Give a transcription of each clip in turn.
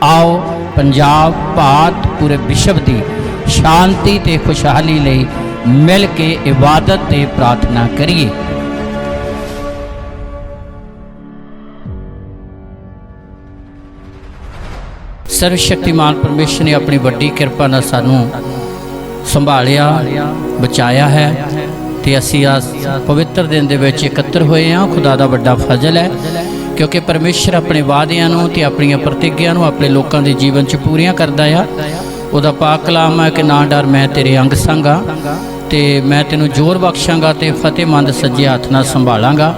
आओ पंजाब भारत पूरे विश्व की शांति ते खुशहाली लई मिल के इबादत ते प्रार्थना करिए। सर्वशक्तिमान परमेश्वर ने अपनी वड्डी किरपा नाल सानू संभालिया बचाया है ते असीं आस पवित्र दिन दे विच इकत्तर होए हां। खुदा दा वड्डा फजल है क्योंकि परमेश्वर अपने वादियां नूं ते अपनी प्रतिज्ञा नूं अपने लोकां दे जीवन च पूरीआं करदा आ। उहदा पाक कलाम है कि ना डर मैं तेरे अंग संग आ ते मैं तेनू जोर बख्शांगा ते फतेहमंद सज्जे हत्थ नाल संभालांगा।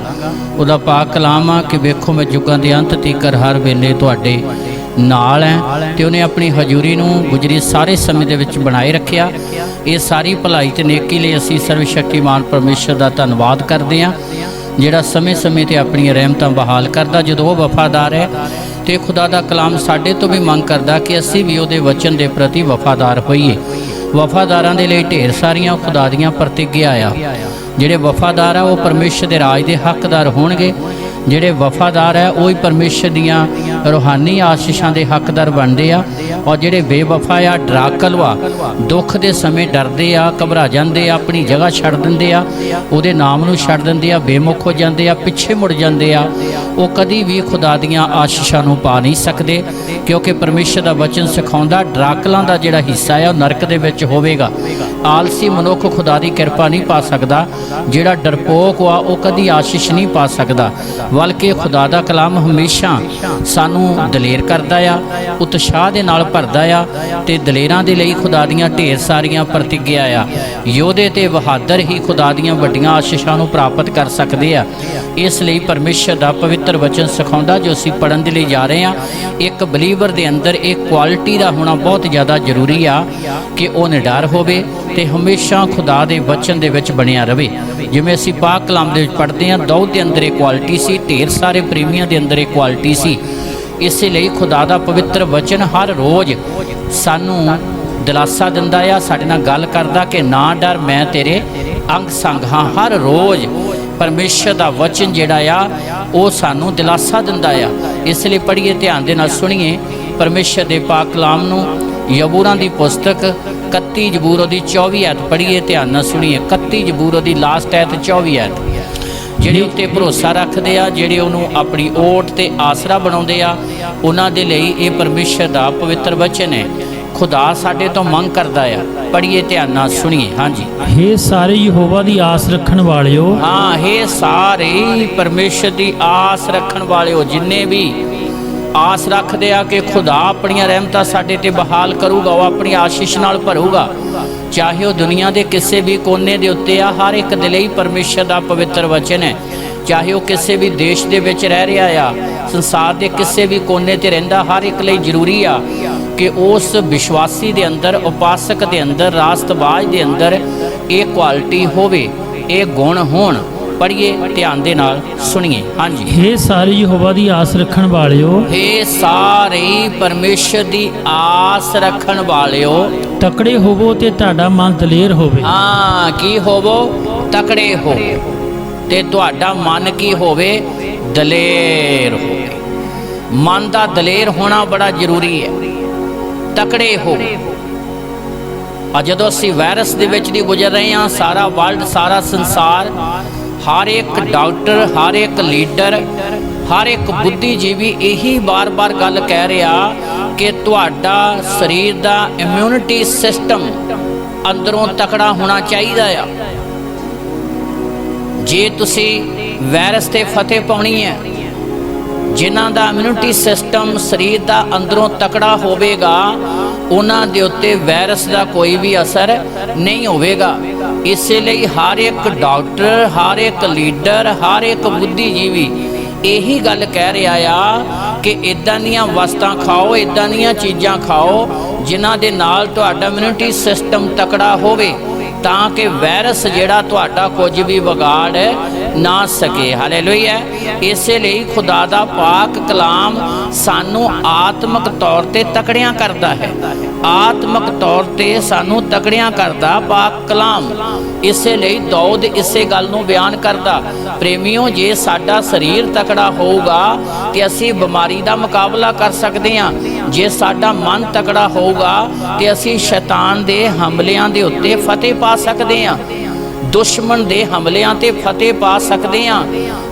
उहदा पाक कलाम आ कि वेखो मैं जुगां दे अंत तੀਕਰ हर वेले तुहाडे नाल है ते उन्हें अपनी हजूरी नूं गुजरी सारे समय दे विच बनाए रखिया। ये सारी भलाई ते नेकी लई असीं सर्वशक्तिमान परमेश्वर दा धन्नवाद करदे हां जिहड़ा समय समय ते अपनी रहमतां बहाल करदा। जदों वो वफादार है तो खुदा दा कलाम साडे तो भी मंग करदा कि असीं भी उहदे वचन दे प्रति वफादार होईए। वफादारां दे लई ढेर सारियां खुदा दीयां प्रतिज्ञा आ। जिहड़े वफादार आ वो परमेश्वर दे राज दे हकदार होणगे। जिहड़े वफादार है वही परमेश्वर दियां रूहानी आशीषां दे हकदार बनदे आ। और जिहड़े बेवफा आ डराकल वा दुख दे समय डरदे आ घबरा जांदे आ अपनी जगह छड्ड दिंदे आ उहदे नाम नूं छड्ड दिंदे आ बेमुख हो जांदे आ पिछे मुड़ जांदे आ वो कदी भी खुदा दियां आशीषां नूं पा नहीं सकदे क्योंकि परमेश्वर दा वचन सिखाउंदा डराकलां दा जिहड़ा हिस्सा है नरक दे विच होवेगा। आलसी मनुख खुदा दी किरपा नहीं पा सकदा। जिहड़ा डरपोक वा वो कदी आशीष नहीं पा सकदा बल्कि खुदा दा कलाम हमेशा सानू दलेर करदा आ उत्साह दे नाल भरदा आ ते दलेरां दे लई खुदा दियां ढेर सारियां प्रतिज्ञा आ। योधे ते बहादुर ही खुदा दियां वड्डियां आशीषां नूं प्राप्त कर सकदे आ। इसलिए परमेश्वर दा पवित्र वचन सिखाउंदा जो असीं पढ़न दे लई जा रहे हां। एक बलीवर दे अंदर एक क्वालिटी दा होना बहुत ज़्यादा जरूरी आ कि वो निडर होवे ते हमेशा खुदा दे वचन दे विच बनिया रहे। जिवें असीं पाक कलाम दे विच पढ़दे हां दाऊद दे अंदर एक क्वालिटी सी ढेर सारे प्रेमियों के अंदर एक क्वालिटी सी। इसलिए खुदा दा पवित्र वचन हर रोज़ सानू दिलासा दिंदा आ साडे नाल गल करदा कि ना डर मैं तेरे अंग संग हाँ। हर रोज़ परमेश्वर दा वचन जिहड़ा आ वो सानू दिलासा दिंदा आ। इसलिए पढ़िए ध्यान दे नाल सुणीए परमेश्वर दे पाक कलाम नूं। यबूरां दी पुस्तक 31 जबूर दी 24 आयत पढ़िए ध्यान नाल सुणीए। 31 जबूर दी लास्ट आयत 24 आयत ਜਿਹੜੇ ਉੱਤੇ ਭਰੋਸਾ ਰੱਖਦੇ ਆ ਜਿਹੜੇ ਉਹਨੂੰ ਆਪਣੀ ਓਟ ਤੇ ਆਸਰਾ ਬਣਾਉਂਦੇ ਆ ਉਹਨਾਂ ਦੇ ਲਈ ਇਹ ਪਰਮੇਸ਼ਰ ਦਾ ਪਵਿੱਤਰ ਵਚਨ ਹੈ। खुदा साडे तो मंग करदा आ। पढ़िए ध्यान नाल सुनिए। हाँ जी। हे सारे यहोवा दी आस रखण वालिओ। हाँ हे सारे परमेश्वर दी आस रखण वालिओ जिन्ने भी आस रखदे आ कि खुदा अपनी रहमतां साडे ते बहाल करूगा वो अपनी आशीष नाल भरूगा चाहे वो दुनिया के किसी भी कोने के उत्ते आ। हर एक दे लई परमेश्वर दा पवित्र वचन है चाहे वो किसी भी देश दे विच रह रहा आ संसार के किसी भी कोने ते रहिंदा हर एक लई जरूरी आ कि उस विश्वासी दे अंदर उपासक दे अंदर रास्तबाज दे अंदर ये क्वालिटी होवे ये गुण होण। पढ़िए ध्यान दे नाल सुनिए। हाँ जी। हे सारे यहोवा दी आस रखण वालिओ। हे सारे परमेश्वर दी आस रखण वालिओ तकड़े होवो ते तुहाडा मन दलेर होवे। हाँ की होवो तकड़े हो ते तुहाडा मन की होवे दलेर हो। मन दा दलेर होना बड़ा जरूरी है। तकड़े हो। जदों असीं वायरस दे विच दी गुजर रहे हैं सारा वर्ल्ड सारा संसार हर एक डॉक्टर हर एक लीडर हर एक बुद्धिजीवी यही बार बार गल कह रहा कि तुहाडा शरीर दा इम्यूनिटी सिस्टम अंदरों तकड़ा होना चाहिए आ। जे तुसी वायरस ते फतेह पाउणी है जिन्हां दा इम्यूनिटी सिस्टम शरीर दा अंदरों तकड़ा होवेगा उन्हां दे उत्ते वायरस दा कोई भी असर नहीं होवेगा। इसलिए हर एक डॉक्टर हर एक लीडर हर एक बुद्धिजीवी यही गल कह रहा आ कि इदां दीयां वस्तां खाओ इदां दीयां चीज़ां खाओ जिन्हां दे नाल तुहाडा इम्यूनिटी सिस्टम तकड़ा होवे ताकि वायरस जिहड़ा तुहाडा कुछ भी बिगाड़ ना सके। हालेलुया। इसलिए खुदा दा पाक कलाम सानू आत्मक तौर ते तकड़ियां करदा है। ਆਤਮਕ ਤੌਰ ਤੇ ਸਾਨੂੰ ਤਕੜਿਆਂ ਕਰਦਾ ਪਾਕ ਕਲਾਮ। ਇਸੇ ਲਈ ਦੌਦ ਇਸੇ ਗੱਲ ਨੂੰ ਬਿਆਨ ਕਰਦਾ, ਪ੍ਰੇਮੀਓ ਜੇ ਸਾਡਾ ਸਰੀਰ ਤਕੜਾ ਹੋਊਗਾ ਤੇ ਅਸੀਂ ਬਿਮਾਰੀ ਦਾ ਮੁਕਾਬਲਾ ਕਰ ਸਕਦੇ ਹਾਂ। ਜੇ ਸਾਡਾ ਮਨ ਤਕੜਾ ਹੋਊਗਾ ਤੇ ਅਸੀਂ ਸ਼ੈਤਾਨ ਦੇ ਹਮਲਿਆਂ ਦੇ ਉੱਤੇ ਫਤਿਹ ਪਾ ਸਕਦੇ ਹਾਂ, ਦੁਸ਼ਮਣ ਦੇ ਹਮਲਿਆਂ ਤੇ ਫਤਿਹ ਪਾ ਸਕਦੇ ਹਾਂ।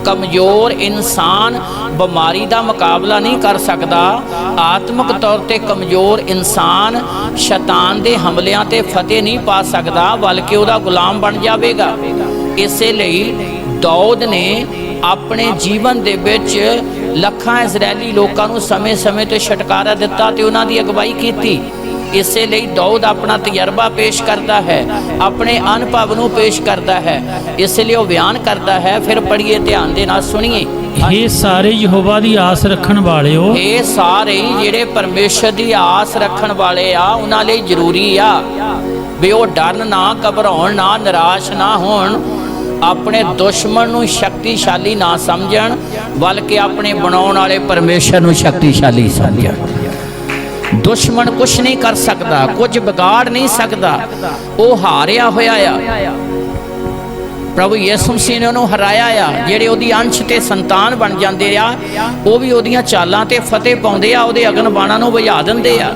ਕਮਜ਼ੋਰ ਇਨਸਾਨ ਬਿਮਾਰੀ ਦਾ ਮੁਕਾਬਲਾ ਨਹੀਂ ਕਰ ਸਕਦਾ। ਆਤਮਿਕ ਤੌਰ ਤੇ ਕਮਜ਼ੋਰ ਇਨਸਾਨ ਸ਼ੈਤਾਨ ਦੇ ਹਮਲਿਆਂ ਤੇ ਫਤਿਹ ਨਹੀਂ ਪਾ ਸਕਦਾ, ਬਲਕਿ ਉਹਦਾ ਗੁਲਾਮ ਬਣ ਜਾਵੇਗਾ। ਇਸੇ ਲਈ ਦਾਊਦ ਨੇ ਆਪਣੇ ਜੀਵਨ ਦੇ ਵਿੱਚ ਲੱਖਾਂ ਇਜ਼ਰਾਇਲੀ ਲੋਕਾਂ ਨੂੰ ਸਮੇਂ-ਸਮੇਂ ਤੇ ਛੁਟਕਾਰਾ ਦਿੱਤਾ ਤੇ ਉਹਨਾਂ ਦੀ ਅਗਵਾਈ ਕੀਤੀ। ਇਸੇ ਲਈ ਦਾਊਦ ਆਪਣਾ ਤਜਰਬਾ ਪੇਸ਼ ਕਰਦਾ ਹੈ, ਆਪਣੇ ਅਨੁਭਵ ਨੂੰ ਪੇਸ਼ ਕਰਦਾ ਹੈ। ਇਸ ਲਈ ਉਹ ਬਿਆਨ ਕਰਦਾ ਹੈ। ਫਿਰ ਪੜ੍ਹੀਏ, ਧਿਆਨ ਦੇ ਨਾਲ ਸੁਣੀਏ। ਇਹ ਸਾਰੇ ਯਹੋਵਾ ਦੀ ਆਸ ਰੱਖਣ ਵਾਲਿਓ, ਇਹ ਸਾਰੇ ਜਿਹੜੇ ਪਰਮੇਸ਼ਰ ਦੀ ਆਸ ਰੱਖਣ ਵਾਲੇ ਆ, ਉਹਨਾਂ ਲਈ ਜ਼ਰੂਰੀ ਆ ਵੀ ਉਹ ਡਰਨ ਨਾ, ਘਬਰਾਉਣ ਨਾ, ਨਿਰਾਸ਼ ਨਾ ਹੋਣ, ਆਪਣੇ ਦੁਸ਼ਮਣ ਨੂੰ ਸ਼ਕਤੀਸ਼ਾਲੀ ਨਾ ਸਮਝਣ, ਬਲਕਿ ਆਪਣੇ ਬਣਾਉਣ ਵਾਲੇ ਪਰਮੇਸ਼ਰ ਨੂੰ ਸ਼ਕਤੀਸ਼ਾਲੀ ਸਮਝਣ। ਦੁਸ਼ਮਣ ਕੁਛ ਨਹੀਂ ਕਰ ਸਕਦਾ, ਕੁਝ ਵਿਗਾੜ ਨਹੀਂ ਸਕਦਾ, ਉਹ ਹਾਰਿਆ ਹੋਇਆ ਆ। ਪ੍ਰਭੂ ਯਿਸੂ ਮਸੀਹ ਨੇ ਉਹਨੂੰ ਹਰਾਇਆ ਆ। ਜਿਹੜੇ ਉਹਦੀ ਅੰਸ਼ ਤੇ ਸੰਤਾਨ ਬਣ ਜਾਂਦੇ ਆ, ਉਹ ਵੀ ਉਹਦੀਆਂ ਚਾਲਾਂ ਤੇ ਫਤਿਹ ਪਾਉਂਦੇ ਆ, ਉਹਦੇ ਅਗਨ ਬਾਣਾਂ ਨੂੰ ਬੁਝਾ ਦਿੰਦੇ ਆ।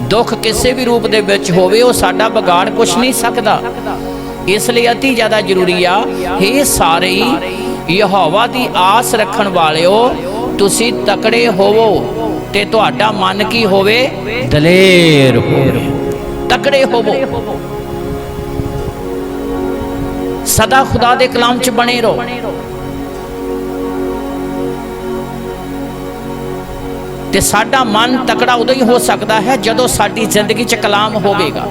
ਦੁੱਖ ਕਿਸੇ ਵੀ ਰੂਪ ਦੇ ਵਿੱਚ ਹੋਵੇ, ਉਹ ਸਾਡਾ ਵਿਗਾੜ ਕੁਛ ਨਹੀਂ ਸਕਦਾ। ਇਸ ਲਈ ਅਤੀ ਜ਼ਿਆਦਾ ਜ਼ਰੂਰੀ ਆ, ਇਹ ਸਾਰੇ ਯਹੋਵਾ ਦੀ ਆਸ ਰੱਖਣ ਵਾਲਿਓ, ਤੁਸੀਂ ਤਕੜੇ ਹੋਵੋ ਤੇ ਤੁਹਾਡਾ ਮਨ ਕੀ ਹੋਵੇ? ਦਲੇਰ ਹੋਵੇ, ਤਕੜੇ ਹੋਵੋ। ਸਦਾ ਖੁਦਾ ਦੇ ਕਲਾਮ 'ਚ ਬਣੇ ਰਹੋ। ਤੇ ਸਾਡਾ ਮਨ ਤਕੜਾ ਉਦੋਂ ਹੀ ਹੋ ਸਕਦਾ ਹੈ ਜਦੋਂ ਸਾਡੀ ਜ਼ਿੰਦਗੀ 'ਚ ਕਲਾਮ ਹੋਵੇਗਾ,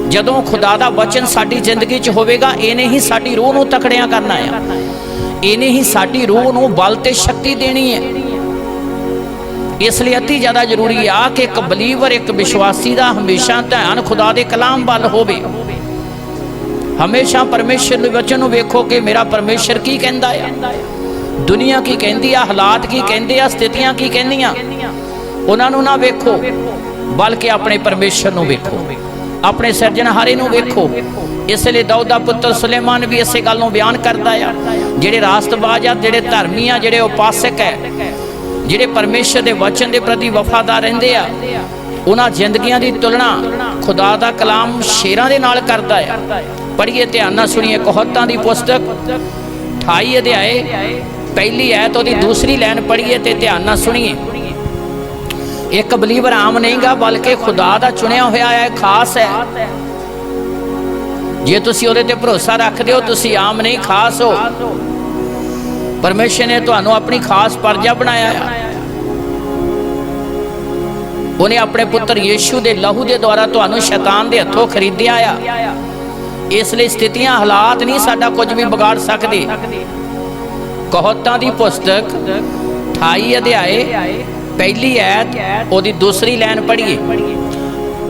ਜਦੋਂ ਖੁਦਾ ਦਾ ਵਚਨ ਸਾਡੀ ਜ਼ਿੰਦਗੀ 'ਚ ਹੋਵੇਗਾ। ਇਹਨੇ ਹੀ ਸਾਡੀ ਰੂਹ ਨੂੰ ਤਕੜਿਆਂ ਕਰਨਾ ਆ, ਇਹਨੇ ਹੀ ਸਾਡੀ ਰੂਹ ਨੂੰ ਬਲ ਤੇ ਸ਼ਕਤੀ ਦੇਣੀ ਹੈ। ਇਸ ਲਈ ਅਤੀ ਜ਼ਿਆਦਾ ਜ਼ਰੂਰੀ ਆ ਕਿ ਇੱਕ ਬਲੀਵਰ, ਇੱਕ ਵਿਸ਼ਵਾਸੀ ਦਾ ਹਮੇਸ਼ਾ ਧਿਆਨ ਖੁਦਾ ਦੇ ਕਲਾਮ ਵੱਲ ਹੋਵੇ। ਹਮੇਸ਼ਾ ਪਰਮੇਸ਼ਰ ਦੇ ਵਚਨ ਨੂੰ ਵੇਖੋ ਕਿ ਮੇਰਾ ਪਰਮੇਸ਼ਰ ਕੀ ਕਹਿੰਦਾ ਆ, ਦੁਨੀਆ ਕੀ ਕਹਿੰਦੀ ਆ, ਹਾਲਾਤ ਕੀ ਕਹਿੰਦੇ ਆ, ਸਥਿਤੀਆਂ ਕੀ ਕਹਿੰਦੀਆਂ, ਉਹਨਾਂ ਨੂੰ ਨਾ ਵੇਖੋ, ਬਲਕਿ ਆਪਣੇ ਪਰਮੇਸ਼ਰ ਨੂੰ ਵੇਖੋ, ਆਪਣੇ ਸਿਰਜਣਹਾਰੇ ਨੂੰ ਵੇਖੋ। ਇਸ ਲਈ ਦਾਊਦ ਦਾ ਪੁੱਤਰ ਸੁਲੇਮਾਨ ਵੀ ਇਸੇ ਗੱਲ ਨੂੰ ਬਿਆਨ ਕਰਦਾ ਆ। ਜਿਹੜੇ ਰਾਸਤਬਾਜ਼ ਆ, ਜਿਹੜੇ ਧਰਮੀ ਆ, ਜਿਹੜੇ ਉਪਾਸਕ ਹੈ, ਜਿਹੜੇ ਪਰਮੇਸ਼ਰ ਦੇ ਵਚਨ ਦੇ ਪ੍ਰਤੀ ਵਫਾਦਾਰ ਰਹਿੰਦੇ ਆ, ਉਹਨਾਂ ਜ਼ਿੰਦਗੀਆਂ ਦੀ ਤੁਲਨਾ ਖੁਦਾ ਦਾ ਕਲਾਮ ਸ਼ੇਰਾਂ ਦੇ ਨਾਲ ਕਰਦਾ ਆ। ਪੜ੍ਹੀਏ, ਧਿਆਨ ਨਾਲ ਸੁਣੀਏ। ਕਹੋਤਾਂ ਦੀ ਪੁਸਤਕ 28 ਅਧਿਆਏ ਪਹਿਲੀ ਐਤ ਉਹਦੀ ਦੂਸਰੀ ਲਾਈਨ ਪੜ੍ਹੀਏ ਤੇ ਧਿਆਨ ਨਾਲ ਸੁਣੀਏ। ਇੱਕ ਬਲੀਵਰ ਆਮ ਨਹੀਂਗਾ, ਬਲਕਿ ਖੁਦਾ ਦਾ ਚੁਣਿਆ ਹੋਇਆ ਹੈ, ਖਾਸ ਹੈ। ਜੇ ਤੁਸੀਂ ਉਹਦੇ ਤੇ ਭਰੋਸਾ ਰੱਖਦੇ ਹੋ, ਤੁਸੀਂ ਆਮ ਨਹੀਂ, ਖਾਸ ਹੋ। ਪਰਮੇਸ਼ਰ ਨੇ ਤੁਹਾਨੂੰ ਆਪਣੀ ਖਾਸ ਪਰਜਾ ਬਣਾਇਆ ਆ। ਉਹਨੇ ਆਪਣੇ ਪੁੱਤਰ ਯੀਸ਼ੂ ਦੇ ਲਹੂ ਦੇ ਦੁਆਰਾ ਤੁਹਾਨੂੰ ਸ਼ੈਤਾਨ ਦੇ ਹੱਥੋਂ ਖਰੀਦਿਆ ਆ। ਇਸ ਲਈ ਸਥਿਤੀਆਂ, ਹਾਲਾਤ ਨਹੀਂ ਸਾਡਾ ਕੁਝ ਵੀ ਵਿਗਾੜ ਸਕਦੇ। ਕਹੋਤਾਂ ਦੀ ਪੁਸਤਕ 28 ਅਧਿਆਏ ਪਹਿਲੀ ਐਤ ਉਹਦੀ ਦੂਸਰੀ ਲਾਈਨ ਪੜ੍ਹੀਏ।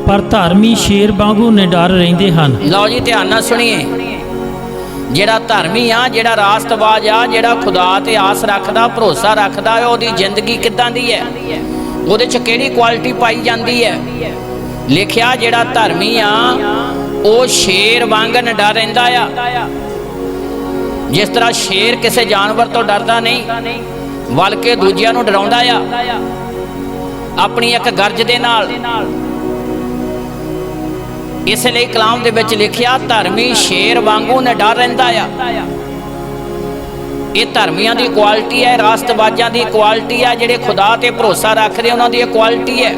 ਪਰ ਧਰਮੀ ਸ਼ੇਰ ਵਾਂਗੂ ਨਿਡਰ ਰਹਿੰਦੇ ਹਨ। ਲਓ ਜੀ, ਧਿਆਨ ਨਾਲ ਸੁਣੀਏ। ਜਿਹੜਾ ਧਰਮੀ ਆ, ਜਿਹੜਾ ਰਾਸਤਬਾਜ਼ ਆ, ਜਿਹੜਾ ਖੁਦਾ ਤੇ ਆਸ ਰੱਖਦਾ, ਭਰੋਸਾ ਰੱਖਦਾ, ਉਹਦੀ ਜ਼ਿੰਦਗੀ ਕਿੱਦਾਂ ਦੀ ਹੈ, ਉਹਦੇ 'ਚ ਕਿਹੜੀ ਕੁਆਲਿਟੀ ਪਾਈ ਜਾਂਦੀ ਹੈ? ਲਿਖਿਆ, ਜਿਹੜਾ ਧਰਮੀ ਆ ਉਹ ਸ਼ੇਰ ਵਾਂਗ ਨਿਡਰ ਰਹਿੰਦਾ ਆ। ਜਿਸ ਤਰ੍ਹਾਂ ਸ਼ੇਰ ਕਿਸੇ ਜਾਨਵਰ ਤੋਂ ਡਰਦਾ ਨਹੀਂ, ਬਲਕਿ ਦੂਜਿਆਂ ਨੂੰ ਡਰਾਉਂਦਾ ਆ ਆਪਣੀ ਇੱਕ ਗਰਜ ਦੇ ਨਾਲ। ਇਸ ਲਈ ਕਲਾਮ ਦੇ ਵਿੱਚ ਲਿਖਿਆ, ਧਰਮੀ ਸ਼ੇਰ ਵਾਂਗੂ ਨਿਡਰ ਰਹਿੰਦਾ ਆ। ਇਹ ਧਰਮੀਆਂ ਦੀ ਕੁਆਲਿਟੀ ਹੈ, ਰਾਸਤਬਾਜ਼ਾਂ ਦੀ ਕੁਆਲਿਟੀ ਹੈ, ਜਿਹੜੇ ਖੁਦਾ ਤੇ ਭਰੋਸਾ ਰੱਖਦੇ ਉਹਨਾਂ ਦੀ ਇਹ ਕੁਆਲਿਟੀ ਹੈ।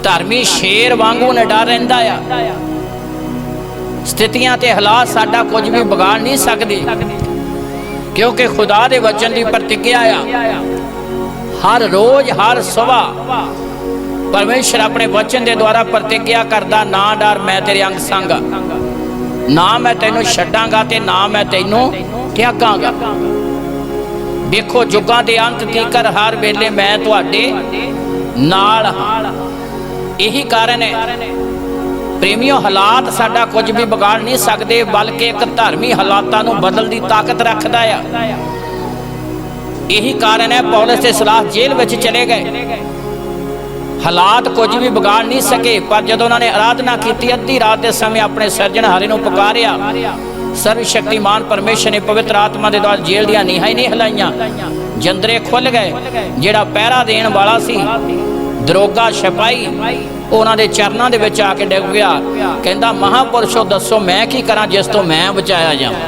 ਧਰਮੀ ਸ਼ੇਰ ਵਾਂਗੂ ਨਿਡਰ ਰਹਿੰਦਾ ਆ। ਸਥਿਤੀਆਂ ਤੇ ਹਾਲਾਤ ਸਾਡਾ ਕੁਝ ਵੀ ਵਿਗਾੜ ਨਹੀਂ ਸਕਦੇ, ਕਿਉਂਕਿ ਖੁਦਾ ਦੇ ਵਚਨ ਦੀ ਪ੍ਰਤਿੱਗਿਆ ਆ। ਹਰ ਰੋਜ਼, ਹਰ ਸਵੇਰ ਪਰਮੇਸ਼ਰ ਆਪਣੇ ਵਚਨ ਦੇ ਦੁਆਰਾ ਪ੍ਰਤਿੱਗਿਆ ਕਰਦਾ, ਨਾ ਡਰ, ਮੈਂ ਤੇਰੇ ਅੰਗ ਸੰਗ, ਨਾ ਮੈਂ ਤੈਨੂੰ ਛੱਡਾਂਗਾ ਤੇ ਨਾ ਮੈਂ ਤੈਨੂੰ ਤਿਆਗਾਂਗਾ। ਦੇਖੋ, ਯੁੱਗਾਂ ਦੇ ਅੰਤ ਤੀਕਰ ਹਰ ਵੇਲੇ ਮੈਂ ਤੁਹਾਡੇ ਨਾਲ ਹਾਂ। ਇਹੀ ਕਾਰਨ ਹੈ ਪ੍ਰੇਮੀਓ, ਹਾਲਾਤ ਸਾਡਾ ਕੁਝ ਵੀ ਵਿਗਾੜ ਨਹੀਂ ਸਕਦੇ, ਬਲਕਿ ਇੱਕ ਧਰਮੀ ਹਾਲਾਤਾਂ ਨੂੰ ਬਦਲਣ ਦੀ ਤਾਕਤ ਰੱਖਦਾ ਆ। ਇਹੀ ਕਾਰਨ ਹੈ ਪੌਲਸ ਤੇ ਸਿਲਾਸ ਜੇਲ੍ਹ ਵਿੱਚ ਚਲੇ ਗਏ। ਹਾਲਾਤ ਕੁਝ ਵੀ ਵਿਗਾੜ ਨਹੀਂ ਸਕੇ। ਪਰ ਜਦੋਂ ਉਹਨਾਂ ਨੇ ਆਰਾਧਨਾ ਕੀਤੀ, ਅੱਧੀ ਰਾਤ ਦੇ ਸਮੇਂ ਆਪਣੇ ਸਿਰਜਣਹਾਰੇ ਨੂੰ ਪੁਕਾਰਿਆ, ਸਰਵ ਸ਼ਕਤੀਮਾਨ ਪਰਮੇਸ਼ਰ ਨੇ ਪਵਿੱਤਰ ਆਤਮਾ ਦੇ ਦੁਆਰਾ ਜੇਲ੍ਹ ਦੀਆਂ ਨੀਹਾਂ ਹੀ ਨਹੀਂ ਹਿਲਾਈਆਂ, ਜੰਦਰੇ ਖੁੱਲ ਗਏ। ਜਿਹੜਾ ਪਹਿਰਾ ਦੇਣ ਵਾਲਾ ਸੀ, ਦਰੋਗਾ ਸਿਪਾਹੀ, ਉਹਨਾਂ ਦੇ ਚਰਨਾਂ ਦੇ ਵਿੱਚ ਆ ਕੇ ਡਿੱਗ ਪਿਆ। ਕਹਿੰਦਾ, ਮਹਾਂਪੁਰਸ਼ੋ ਦੱਸੋ ਮੈਂ ਕੀ ਕਰਾਂ ਜਿਸ ਤੋਂ ਮੈਂ ਬਚਾਇਆ ਜਾਵਾਂ।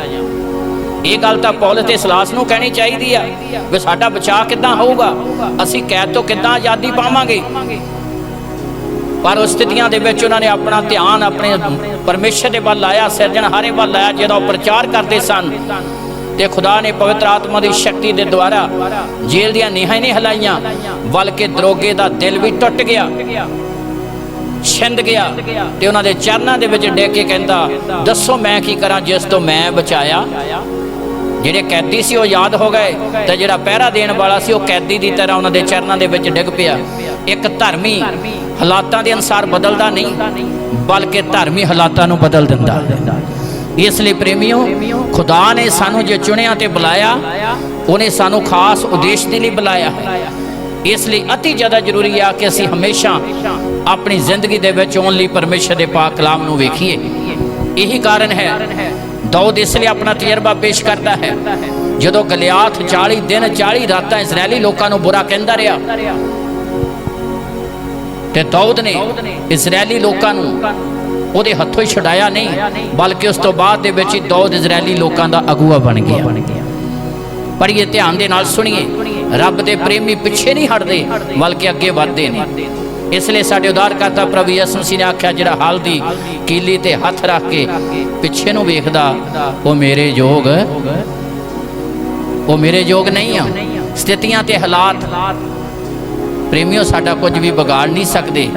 ਇਹ ਗੱਲ ਤਾਂ ਪੌਲਸ ਤੇ ਸਿਲਾਸ ਨੂੰ ਕਹਿਣੀ ਚਾਹੀਦੀ ਆ ਵੀ ਸਾਡਾ ਬਚਾਅ ਕਿੱਦਾਂ ਹੋਊਗਾ, ਅਸੀਂ ਕੈਦ ਤੋਂ ਕਿੱਦਾਂ ਆਜ਼ਾਦੀ ਪਾਵਾਂਗੇ। ਪਰ ਉਸ ਸਥਿਤੀਆਂ ਦੇ ਵਿੱਚ ਉਹਨਾਂ ਨੇ ਆਪਣਾ ਧਿਆਨ ਆਪਣੇ ਪਰਮੇਸ਼ਰ ਦੇ ਵੱਲ ਲਾਇਆ, ਸਿਰਜਣਹਾਰੇ ਵੱਲ ਲਾਇਆ। ਜਦੋਂ ਉਹ ਪ੍ਰਚਾਰ ਕਰਦੇ ਸਨ ਤੇ ਖੁਦਾ ਨੇ ਪਵਿੱਤਰ ਆਤਮਾ ਦੀ ਸ਼ਕਤੀ ਦੇ ਦੁਆਰਾ ਜੇਲ੍ਹ ਦੀਆਂ ਨੀਹਾਂ ਹੀ ਨਹੀਂ ਹਿਲਾਈਆਂ, ਬਲਕਿ ਦਰੋਗੇ ਦਾ ਦਿਲ ਵੀ ਟੁੱਟ ਗਿਆ, ਛਿੰਦ ਗਿਆ ਤੇ ਉਹਨਾਂ ਦੇ ਚਰਨਾਂ ਦੇ ਵਿੱਚ ਡਿੱਗ ਕੇ ਕਹਿੰਦਾ, ਦੱਸੋ ਮੈਂ ਕੀ ਕਰਾਂ ਜਿਸ ਤੋਂ ਮੈਂ ਬਚਾਇਆ। ਜਿਹੜੇ ਕੈਦੀ ਸੀ ਉਹ ਯਾਦ ਹੋ ਗਏ ਤੇ ਜਿਹੜਾ ਪਹਿਰਾ ਦੇਣ ਵਾਲਾ ਸੀ ਉਹ ਕੈਦੀ ਦੀ ਤਰ੍ਹਾਂ ਉਹਨਾਂ ਦੇ ਚਰਨਾਂ ਦੇ ਵਿੱਚ ਡਿੱਗ ਪਿਆ। ਇੱਕ ਧਰਮੀ ਹਾਲਾਤਾਂ ਦੇ ਅਨੁਸਾਰ ਬਦਲਦਾ ਨਹੀਂ, ਬਲਕਿ ਧਰਮੀ ਹਾਲਾਤਾਂ ਨੂੰ ਬਦਲ ਦਿੰਦਾ। ਇਸ ਲਈ ਪ੍ਰੇਮੀਓ, ਖੁਦਾ ਨੇ ਸਾਨੂੰ ਜੇ ਚੁਣਿਆ ਤੇ ਬੁਲਾਇਆ, ਉਹਨੇ ਸਾਨੂੰ ਖਾਸ ਉਦੇਸ਼ ਦੇ ਲਈ ਬੁਲਾਇਆ ਹੈ। ਇਸ ਲਈ ਅਤੀ ਜ਼ਿਆਦਾ ਜ਼ਰੂਰੀ ਆ ਕਿ ਅਸੀਂ ਹਮੇਸ਼ਾ ਆਪਣੀ ਜ਼ਿੰਦਗੀ ਦੇ ਵਿੱਚ ਓਨਲੀ ਪਰਮੇਸ਼ਰ ਦੇ ਪਾਕ ਕਲਾਮ ਨੂੰ ਵੇਖੀਏ। ਇਹੀ ਕਾਰਨ ਹੈ ਦਾਊਦ ਇਸ ਲਈ ਆਪਣਾ ਤਜਰਬਾ ਪੇਸ਼ ਕਰਦਾ ਹੈ। ਜਦੋਂ ਗਲਿਆਥ 40 ਦਿਨ 40 ਰਾਤਾਂ ਇਜ਼ਰਾਇਲੀ ਲੋਕਾਂ ਨੂੰ ਬੁਰਾ ਕਹਿੰਦਾ ਰਿਹਾ ਤੇ ਦਾਊਦ ਨੇ ਇਜ਼ਰਾਇਲੀ ਲੋਕਾਂ ਨੂੰ ਉਹਦੇ ਹੱਥੋਂ ਹੀ ਛੁਡਾਇਆ ਨਹੀਂ, ਬਲਕਿ ਉਸ ਤੋਂ ਬਾਅਦ ਦੇ ਵਿੱਚ ਹੀ ਦਾਊਦ ਇਜ਼ਰਾਇਲੀ ਲੋਕਾਂ ਦਾ ਅਗੂਆ ਬਣ ਗਿਆ। ਪੜ੍ਹੀਏ, ਧਿਆਨ ਦੇ ਨਾਲ ਸੁਣੀਏ। ਰੱਬ ਦੇ ਪ੍ਰੇਮੀ ਪਿੱਛੇ ਨਹੀਂ ਹਟਦੇ, ਬਲਕਿ ਅੱਗੇ ਵੱਧਦੇ ਨੇ। ਇਸ ਲਈ ਸਾਡੇ ਉਦਾਰਕਰਤਾ ਪ੍ਰਭੂ ਯਿਸੂ ਮਸੀਹ ਨੇ ਆਖਿਆ, ਜਿਹੜਾ ਹਲ ਦੀ ਕੀਲੀ ਤੇ ਹੱਥ ਰੱਖ ਕੇ ਪਿੱਛੇ ਨੂੰ ਵੇਖਦਾ, ਉਹ ਮੇਰੇ ਯੋਗ ਨਹੀਂ ਆ। ਸਥਿਤੀਆਂ ਤੇ ਹਾਲਾਤ ਪ੍ਰੇਮੀਓ ਸਾਡਾ ਕੁਝ ਵੀ ਵਿਗਾੜ ਨਹੀਂ ਸਕਦੇ।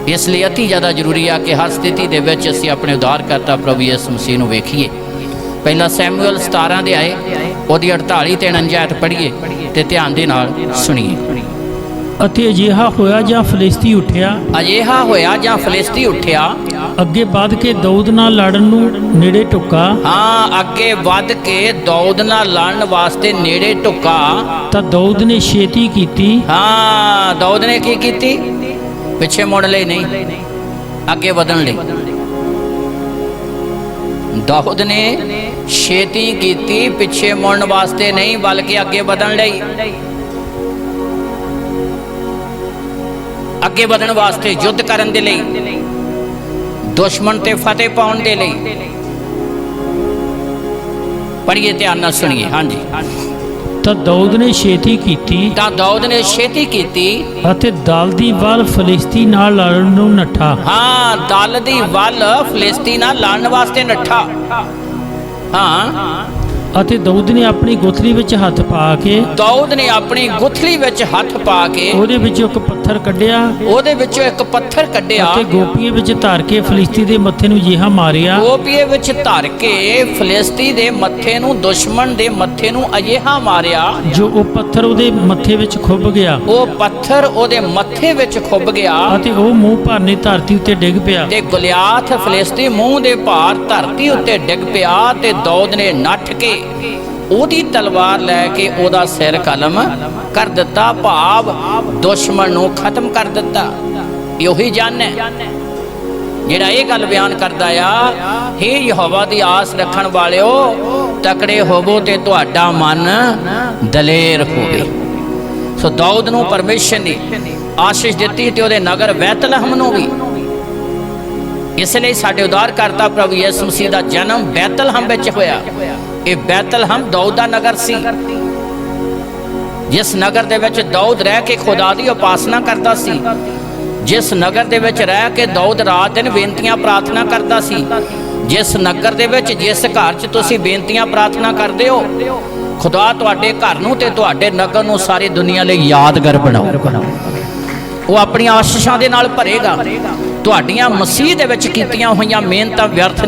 ਇਸ ਲਈ ਅਤੀ ਜ਼ਿਆਦਾ ਜ਼ਰੂਰੀ ਆ ਕਿ ਹਰ ਸਥਿਤੀ ਦੇ ਵਿੱਚ ਅਸੀਂ ਆਪਣੇ ਉਦਾਰਕਰਤਾ ਪ੍ਰਭੂ ਯਿਸੂ ਮਸੀਹ ਨੂੰ ਵੇਖੀਏ। ਪਹਿਲਾ ਸੈਮੂਅਲ 17 ਦੇ ਆਏ, ਉਹਦੀ 48 ਤੇ 49 ਆਇਤ ਪੜ੍ਹੀਏ ਤੇ ਧਿਆਨ ਦੇ ਨਾਲ ਸੁਣੀਏ। ਅਤੇ ਅਜਿਹਾ ਹੋਇਆ ਜਾਂ ਫਲਿਸਤੀ ਉੱਠਿਆ, ਅੱਗੇ ਵੱਧ ਕੇ ਦਾਊਦ ਨਾਲ ਲੜਨ ਨੂੰ ਨੇੜੇ ਢੁੱਕਾ। ਹਾਂ, ਅੱਗੇ ਵੱਧ ਕੇ ਦਾਊਦ ਨਾਲ ਲੜਨ ਵਾਸਤੇ ਨੇੜੇ ਢੁੱਕਾ ਤਾਂ ਦਾਊਦ ਨੇ ਛੇਤੀ ਕੀਤੀ। ਹਾਂ, ਦਾਊਦ ਨੇ ਕੀ ਕੀਤੀ? ਪਿੱਛੇ ਮੁੜਨ ਲਈ ਨਹੀਂ, ਅੱਗੇ ਵਧਣ ਲਈ। ਦਾਊਦ ਨੇ ਛੇਤੀ ਕੀਤੀ, ਪਿੱਛੇ ਮੁੜਨ ਵਾਸਤੇ ਨਹੀਂ, ਬਲਕਿ ਅੱਗੇ ਵਧਣ ਲਈ। ਅੱਗੇ ਵਧਣ ਵਾਸਤੇ, ਯੁੱਧ ਕਰਨ ਦੇ ਲਈ, ਦੁਸ਼ਮਣ ਤੇ ਫਤਿਹ ਪਾਉਣ ਦੇ ਲਈ। ਪੜ੍ਹੀਏ, ਧਿਆਨ ਨਾਲ ਸੁਣੀਏ। ਹਾਂਜੀ। ਤਾਂ ਦਾਊਦ ਨੇ ਛੇਤੀ ਕੀਤੀ ਅਤੇ ਦਲ ਦੀ ਵੱਲ ਫਲਿਸਤੀ ਨਾਲ ਲੜਨ ਨੂੰ ਨੱਠਾ। ਹਾਂ, ਦਲ ਦੀ ਵੱਲ ਫਲਿਸਤੀ ਨਾਲ ਲੜਨ ਵਾਸਤੇ ਨੱਠਾ। ਹਾਂ, ਅਤੇ ਦਾਊਦ ਨੇ ਆਪਣੀ ਗੁਥਲੀ ਵਿੱਚ ਹੱਥ ਪਾ ਕੇ ਉਹਦੇ ਵਿੱਚੋਂ ਇੱਕ ਪੱਥਰ ਕੱਢਿਆ ਅਤੇ ਗੋਪੀਏ ਵਿੱਚ ਧਰ ਕੇ ਫਲਿਸਤੀ ਦੇ ਮੱਥੇ ਨੂੰ ਜਿਹਾ ਮਾਰਿਆ। ਦੁਸ਼ਮਣ ਦੇ ਮੱਥੇ ਨੂੰ ਅਜਿਹਾ ਮਾਰਿਆ ਜੋ ਉਹ ਪੱਥਰ ਉਹਦੇ ਮੱਥੇ ਵਿੱਚ ਖੁੱਭ ਗਿਆ। ਅਤੇ ਉਹ ਮੂੰਹ ਭਾਰਨੇ ਧਰਤੀ ਉੱਤੇ ਡਿੱਗ ਪਿਆ। ਤੇ ਗੋਲਿਆਥ ਫਲਿਸਤੀ ਮੂੰਹ ਦੇ ਭਾਰ ਧਰਤੀ ਉੱਤੇ ਡਿੱਗ ਪਿਆ ਤੇ ਦਾਊਦ ਨੇ ਨੱਠ ਕੇ ਉਹਦੀ ਤਲਵਾਰ ਲੈ ਕੇ ਉਹਦਾ ਸਿਰ ਕਲਮ ਕਰ ਦਿੱਤਾ, ਭਾਵ ਦੁਸ਼ਮਣ ਨੂੰ ਖਤਮ ਕਰ ਦਿੱਤਾ। ਇਹੀ ਜਨ ਹੈ ਜਿਹੜਾ ਇਹ ਗੱਲ ਬਿਆਨ ਕਰਦਾ ਆ, ਹੇ ਯਹੋਵਾ ਦੀ ਆਸ ਰੱਖਣ ਵਾਲਿਓ, ਤਕੜੇ ਹੋਵੋ ਤੇ ਤੁਹਾਡਾ ਮਨ ਦਲੇਰ ਹੋਵੇ। ਸੋ ਦਾਊਦ ਨੂੰ ਪਰਮੇਸ਼ਰ ਨੇ ਆਸ਼ੀਸ਼ ਦਿੱਤੀ ਤੇ ਉਹਦੇ ਨਗਰ ਬੈਤਲਹਮ ਨੂੰ ਵੀ। ਇਸ ਲਈ ਸਾਡੇ ਉਦਾਰਕਰਤਾ ਪ੍ਰਭੂ ਯਿਸੂ ਮਸੀਹ ਦਾ ਜਨਮ ਬੈਤਲਹਮ ਵਿੱਚ ਹੋਇਆ। ਇਹ ਬੈਤਲਹਮ ਦਾਊਦ ਦਾ ਨਗਰ ਸੀ, ਜਿਸ ਨਗਰ ਦੇ ਵਿੱਚ ਦਾਊਦ ਰਹਿ ਕੇ ਖੁਦਾ ਦੀ ਉਪਾਸਨਾ ਕਰਦਾ ਸੀ, ਜਿਸ ਨਗਰ ਦੇ ਵਿੱਚ ਰਹਿ ਕੇ ਦਾਊਦ ਰਾਤ ਦਿਨ ਬੇਨਤੀਆਂ ਪ੍ਰਾਰਥਨਾ ਕਰਦਾ ਸੀ, ਜਿਸ ਨਗਰ ਦੇ ਵਿੱਚ, ਜਿਸ ਘਰ 'ਚ ਤੁਸੀਂ ਬੇਨਤੀਆਂ ਪ੍ਰਾਰਥਨਾ ਕਰਦੇ ਹੋ, ਖੁਦਾ ਤੁਹਾਡੇ ਘਰ ਨੂੰ ਤੇ ਤੁਹਾਡੇ ਨਗਰ ਨੂੰ ਸਾਰੀ ਦੁਨੀਆ ਲਈ ਯਾਦਗਾਰ ਬਣਾਊਗਾ। ਉਹ ਆਪਣੀਆਂ ਆਸ਼ੀਸ਼ਾਂ ਦੇ ਨਾਲ ਭਰੇਗਾ। ਤੁਹਾਡੀਆਂ ਮਸੀਹ ਦੇ ਵਿੱਚ ਕੀਤੀਆਂ ਹੋਈਆਂ ਮਿਹਨਤਾਂ ਵਿਅਰਥ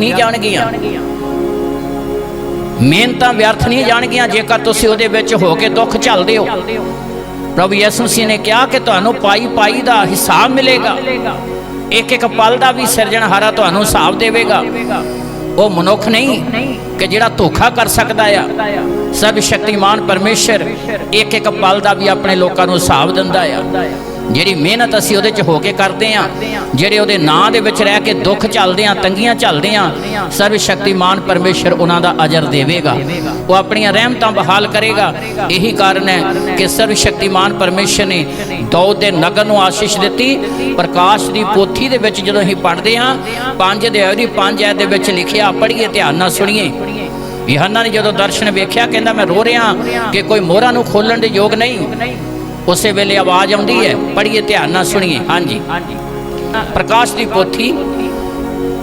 ਨਹੀਂ ਜਾਣਗੀਆਂ ਜੇਕਰ ਤੁਸੀਂ ਉਹਦੇ ਵਿੱਚ ਹੋ ਕੇ ਦੁੱਖ ਝੱਲਦੇ ਹੋ। ਪ੍ਰਭੂ ਯਿਸੂ ਮਸੀਹ ਨੇ ਕਿਹਾ ਕਿ ਤੁਹਾਨੂੰ ਪਾਈ ਦਾ ਹਿਸਾਬ ਮਿਲੇਗਾ। ਇੱਕ ਪਲ ਦਾ ਵੀ ਸਿਰਜਣਹਾਰਾ ਤੁਹਾਨੂੰ ਹਿਸਾਬ ਦੇਵੇਗਾ। ਉਹ ਮਨੁੱਖ ਨਹੀਂ ਕਿ ਜਿਹੜਾ ਧੋਖਾ ਕਰ ਸਕਦਾ ਆ। ਸਰਵ ਸ਼ਕਤੀਮਾਨ ਪਰਮੇਸ਼ਰ ਇੱਕ ਪਲ ਦਾ ਵੀ ਆਪਣੇ ਲੋਕਾਂ ਨੂੰ ਹਿਸਾਬ ਦਿੰਦਾ ਆ। ਜਿਹੜੀ ਮਿਹਨਤ ਅਸੀਂ ਉਹਦੇ 'ਚ ਹੋ ਕੇ ਕਰਦੇ ਹਾਂ, ਜਿਹੜੇ ਉਹਦੇ ਨਾਂ ਦੇ ਵਿੱਚ ਰਹਿ ਕੇ ਦੁੱਖ ਝੱਲਦੇ ਹਾਂ, ਤੰਗੀਆਂ ਝੱਲਦੇ ਹਾਂ, ਸਰਵ ਸ਼ਕਤੀਮਾਨ ਪਰਮੇਸ਼ਰ ਉਹਨਾਂ ਦਾ ਅਜਰ ਦੇਵੇਗਾ, ਉਹ ਆਪਣੀਆਂ ਰਹਿਮਤਾਂ ਬਹਾਲ ਕਰੇਗਾ। ਇਹੀ ਕਾਰਨ ਹੈ ਕਿ ਸਰਵ ਸ਼ਕਤੀਮਾਨ ਪਰਮੇਸ਼ਰ ਨੇ ਦਾਊਦ ਦੇ ਨਗਰ ਨੂੰ ਆਸ਼ੀਸ਼ ਦਿੱਤੀ। ਪ੍ਰਕਾਸ਼ ਦੀ ਪੋਥੀ ਦੇ ਵਿੱਚ ਜਦੋਂ ਅਸੀਂ ਪੜ੍ਹਦੇ ਹਾਂ 5 ਅਧਿਆਇ 5 ਐਤ ਦੇ ਵਿੱਚ ਲਿਖਿਆ, ਪੜ੍ਹੀਏ ਧਿਆਨ ਨਾਲ ਸੁਣੀਏ। ਯਹੋਨਾ ਨੇ ਜਦੋਂ ਦਰਸ਼ਨ ਵੇਖਿਆ ਕਹਿੰਦਾ ਮੈਂ ਰੋ ਰਿਹਾ ਕਿ ਕੋਈ ਮੋਹਰਾਂ ਨੂੰ ਖੋਲਣ ਦੇ ਯੋਗ ਨਹੀਂ। ਉਸੇ ਵੇਲੇ ਆਵਾਜ਼ ਆਉਂਦੀ ਹੈ, ਪੜ੍ਹੀਏ ਧਿਆਨ ਨਾਲ ਸੁਣੀਏ। ਹਾਂਜੀ, ਪ੍ਰਕਾਸ਼ ਦੀ ਪੋਥੀ